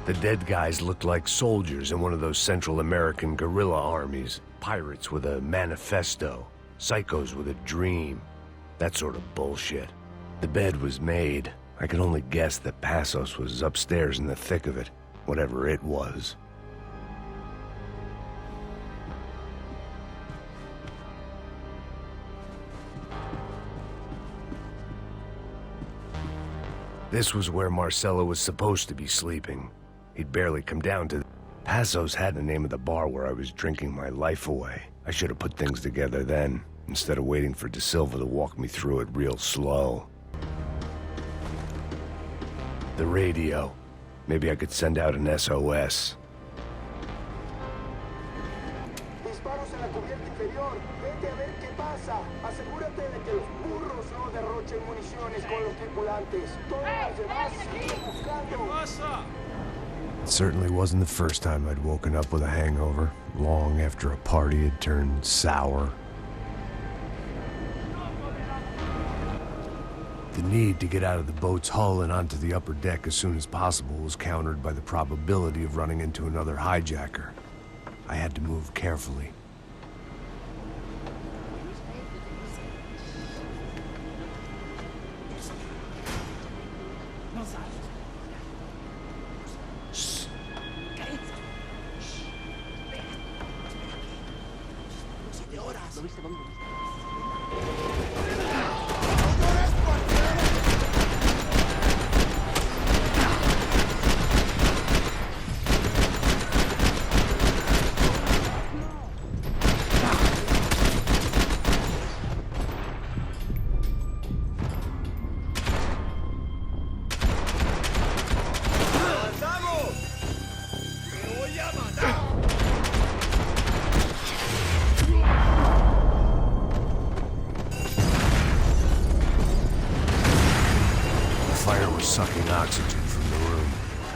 B: The dead guys looked like soldiers in one of those Central American guerrilla armies. Pirates with a manifesto. Psychos with a dream. That sort of bullshit. The bed was made. I could only guess that Passos was upstairs in the thick of it. Whatever it was. This was where Marcelo was supposed to be sleeping. He'd barely come down to... Passos had the name of the bar where I was drinking my life away. I should have put things together then, instead of waiting for De Silva to walk me through it real slow. The radio. Maybe I could send out an SOS.
F: Disparos en la cubierta inferior. Vete a ver qué pasa. Asegúrate de que los burros no derrochen municiones con los tripulantes. Todos los demás siguen buscando.
B: It certainly wasn't the first time I'd woken up with a hangover, long after a party had turned sour. The need to get out of the boat's hull and onto the upper deck as soon as possible was countered by the probability of running into another hijacker. I had to move carefully.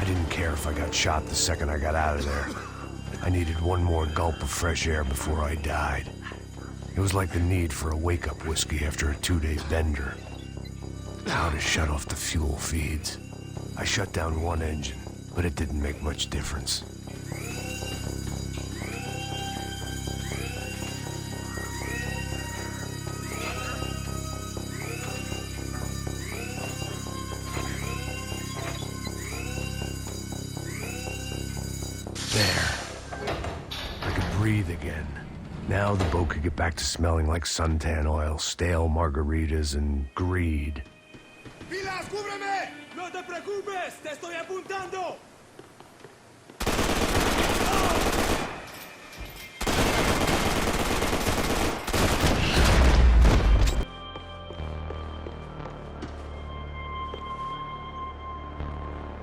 B: I didn't care if I got shot the second I got out of there. I needed one more gulp of fresh air before I died. It was like the need for a wake-up whiskey after a 2-day bender. How to shut off the fuel feeds. I shut down one engine, but it didn't make much difference. Breathe again. Now the boat could get back to smelling like suntan oil, stale margaritas, and greed.
F: ¡Pilas, cúbreme! ¡No te preocupes! ¡Te estoy apuntando!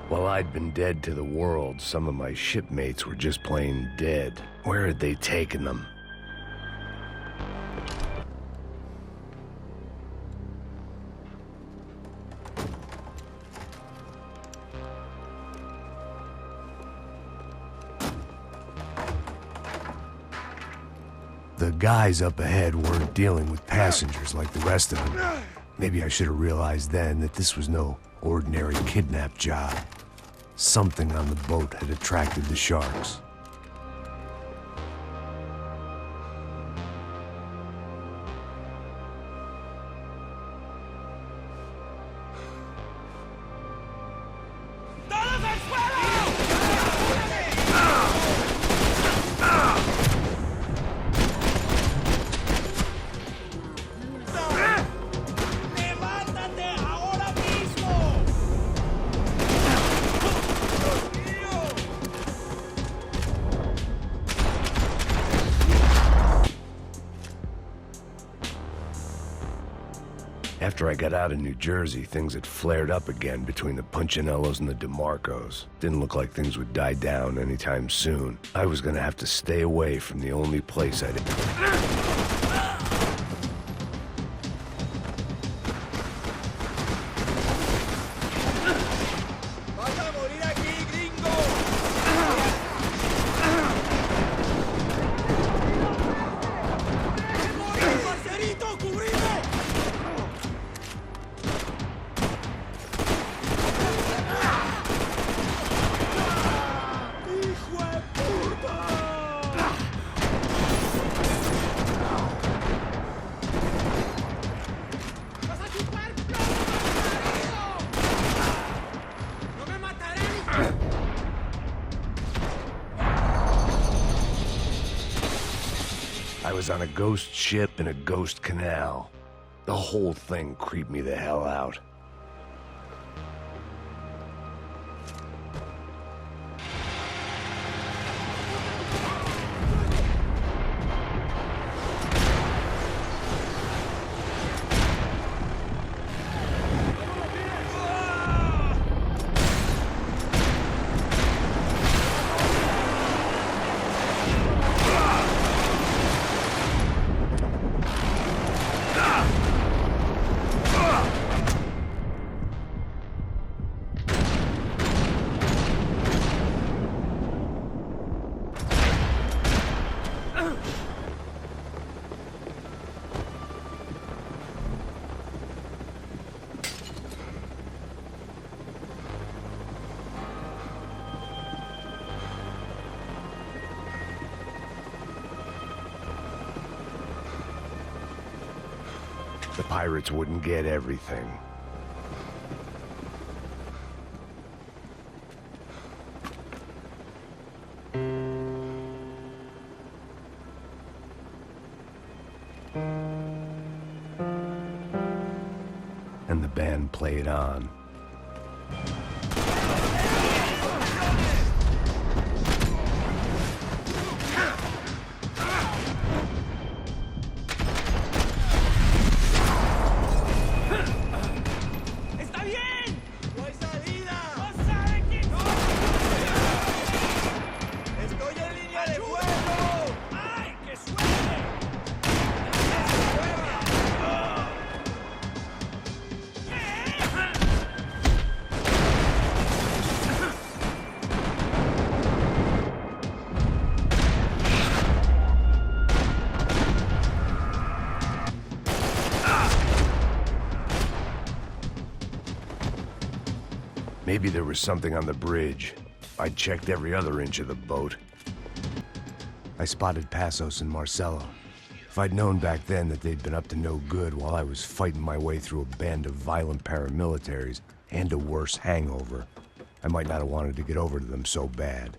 B: While I'd been dead to the world, some of my shipmates were just plain dead. Where had they taken them? The guys up ahead weren't dealing with passengers like the rest of them. Maybe I should have realized then that this was no ordinary kidnap job. Something on the boat had attracted the sharks. After I got out of New Jersey, things had flared up again between the Punchinellos and the DeMarcos. Didn't look like things would die down anytime soon. I was gonna have to stay away from the only place I'd... I was on a ghost ship in a ghost canal. The whole thing creeped me the hell out. The pirates wouldn't get everything. And the band played on. Maybe there was something on the bridge. I'd checked every other inch of the boat. I spotted Passos and Marcelo. If I'd known back then that they'd been up to no good while I was fighting my way through a band of violent paramilitaries and a worse hangover, I might not have wanted to get over to them so bad.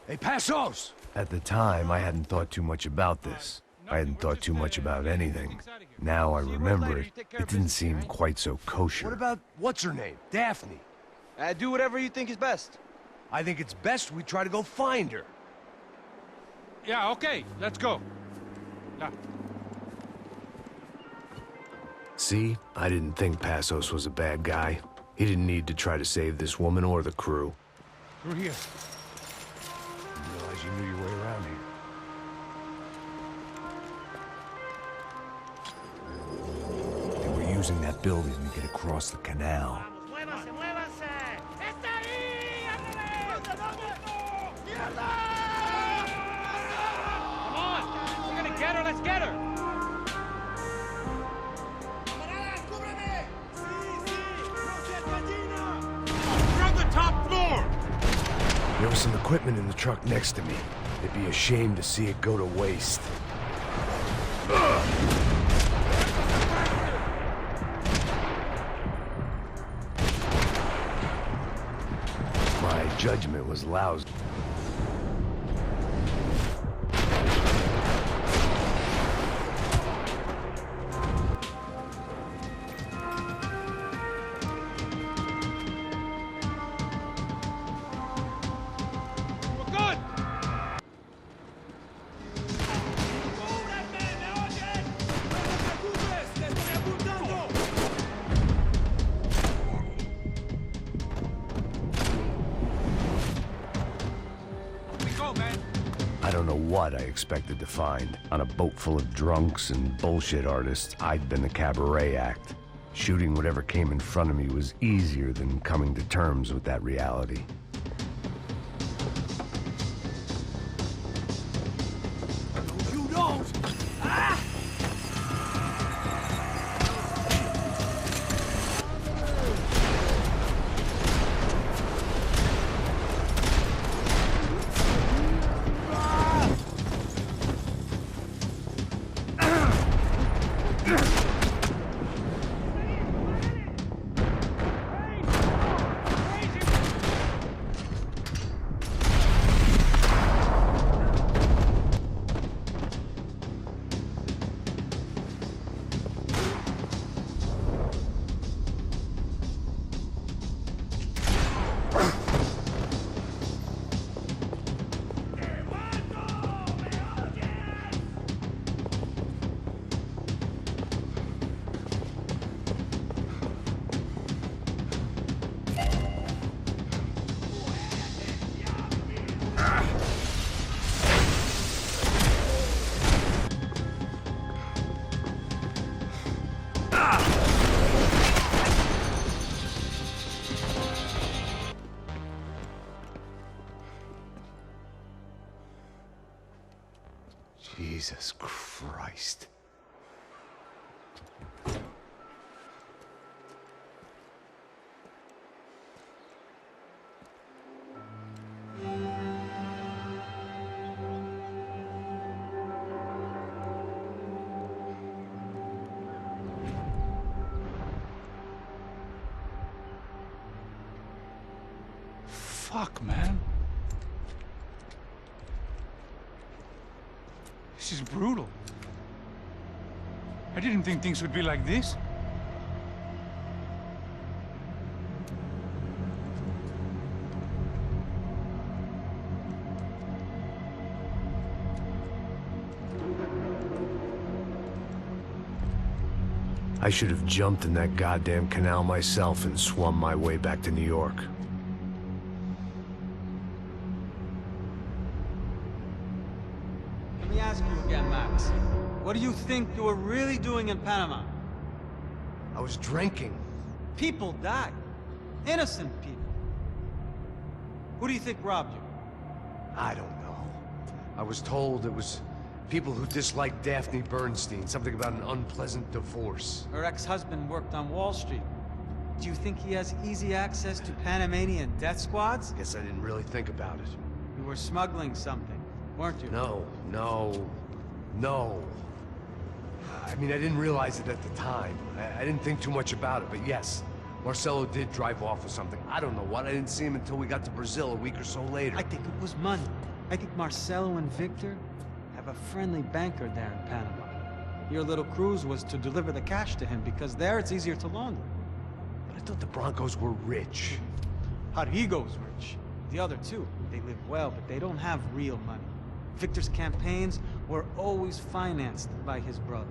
C: Hey, Passos!
B: At the time, I hadn't thought too much about this. I hadn't thought too much about anything. Now I remember it, it didn't seem quite so kosher.
C: What about, what's her name? Daphne.
L: Do whatever you think is best.
C: I think it's best we try to go find her.
J: Yeah, okay, let's go. Yeah.
B: See? I didn't think Passos was a bad guy. He didn't need to try to save this woman or the crew.
C: Through here. Didn't realize you knew your way around here.
B: They were using that building to get across the canal.
J: Get her, let's get her!
F: We're on the top floor!
B: There was some equipment in the truck next to me. It'd be a shame to see it go to waste. My judgment was lousy. I don't know what I expected to find. On a boat full of drunks and bullshit artists, I'd been the cabaret act. Shooting whatever came in front of me was easier than coming to terms with that reality.
F: You don't! Ah!
B: Jesus Christ.
J: Fuck, man. This is brutal. I didn't think things would be like this.
B: I should have jumped in that goddamn canal myself and swum my way back to New York.
A: Let me ask you again, Max. What do you think you were really doing in Panama?
C: I was drinking.
A: People died. Innocent people. Who do you think robbed you?
C: I don't know. I was told it was people who disliked Daphne Bernstein, something about an unpleasant divorce.
A: Her ex-husband worked on Wall Street. Do you think he has easy access to Panamanian death squads?
C: Guess I didn't really think about it.
A: You were smuggling something, weren't you?
C: No. I mean, I didn't realize it at the time. I didn't think too much about it, but yes. Marcelo did drive off with something. I don't know what. I didn't see him until we got to Brazil a week or so later.
A: I think it was money. I think Marcelo and Victor have a friendly banker there in Panama. Your little cruise was to deliver the cash to him because there it's easier to launder.
C: But I thought the Brancos were rich.
A: Rodrigo's rich. The other two, they live well, but they don't have real money. Victor's campaigns were always financed by his brother.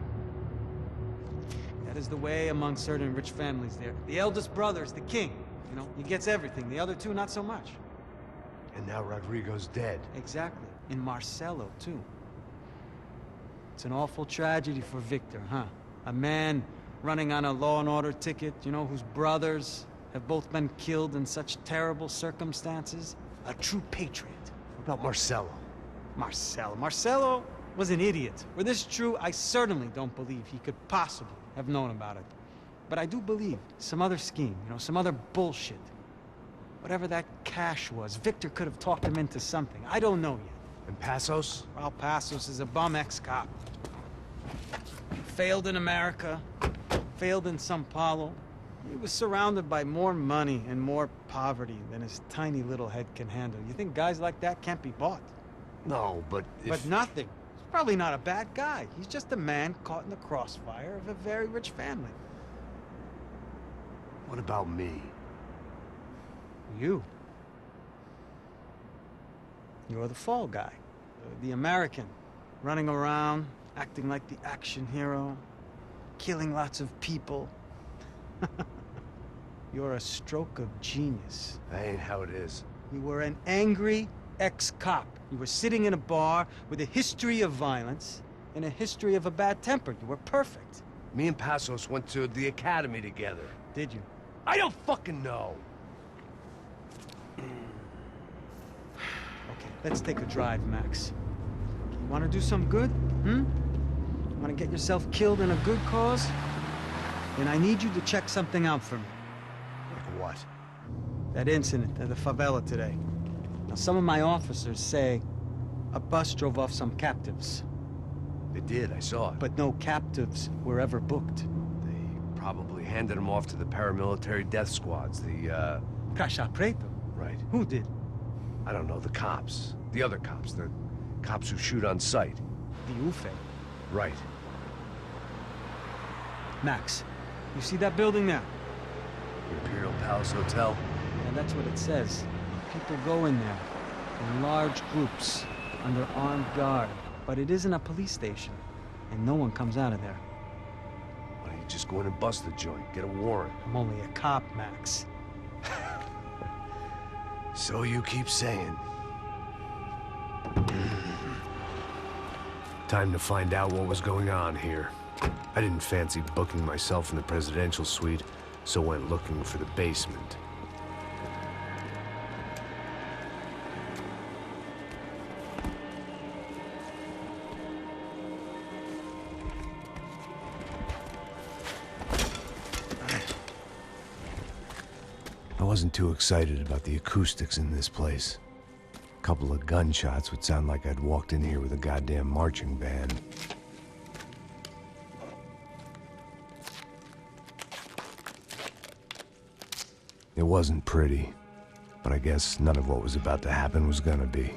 A: That is the way among certain rich families there. The eldest brother is the king. You know, he gets everything. The other two, not so much.
C: And now Rodrigo's dead.
A: Exactly. And Marcelo, too. It's an awful tragedy for Victor, huh? A man running on a law and order ticket, you know, whose brothers have both been killed in such terrible circumstances. A true patriot.
C: What about Marcelo?
A: Marcelo was an idiot. Were this true, I certainly don't believe he could possibly have known about it. But I do believe some other scheme, you know, some other bullshit. Whatever that cash was, Victor could have talked him into something. I don't know yet.
C: And Passos?
A: Well, Passos is a bum ex-cop. Failed in America, failed in São Paulo. He was surrounded by more money and more poverty than his tiny little head can handle. You think guys like that can't be bought?
C: No, but
A: But nothing. He's probably not a bad guy. He's just a man caught in the crossfire of a very rich family.
C: What about me?
A: You. You're the fall guy. The American. Running around, acting like the action hero. Killing lots of people. You're a stroke of genius.
C: That ain't how it is.
A: You were an angry ex-cop. You were sitting in a bar with a history of violence and a history of a bad temper. You were perfect.
C: Me and Passos went to the academy together.
A: Did you?
C: I don't fucking know.
A: Okay, let's take a drive, Max. You want to do some good? You want to get yourself killed in a good cause? Then I need you to check something out for me.
C: Like what?
A: That incident at the favela today. Now, some of my officers say a bus drove off some captives.
C: They did, I saw it.
A: But no captives were ever booked.
C: They probably handed them off to the paramilitary death squads, the,
A: Caixa Preto?
C: Right.
A: Who did?
C: I don't know, the cops. The other cops, the cops who shoot on sight.
A: The UFE.
C: Right.
A: Max, you see that building now?
C: The Imperial Palace Hotel?
A: And that's what it says. People go in there in large groups under armed guard. But it isn't a police station, and no one comes out of there.
C: Why don't you just go in and bust the joint, get a warrant?
A: I'm only a cop, Max.
C: So you keep saying. Time to find out what was going on here. I didn't fancy booking myself in the presidential suite, so went looking for the basement. I wasn't too excited about the acoustics in this place. A couple of gunshots would sound like I'd walked in here with a goddamn marching band. It wasn't pretty, but I guess none of what was about to happen was gonna be.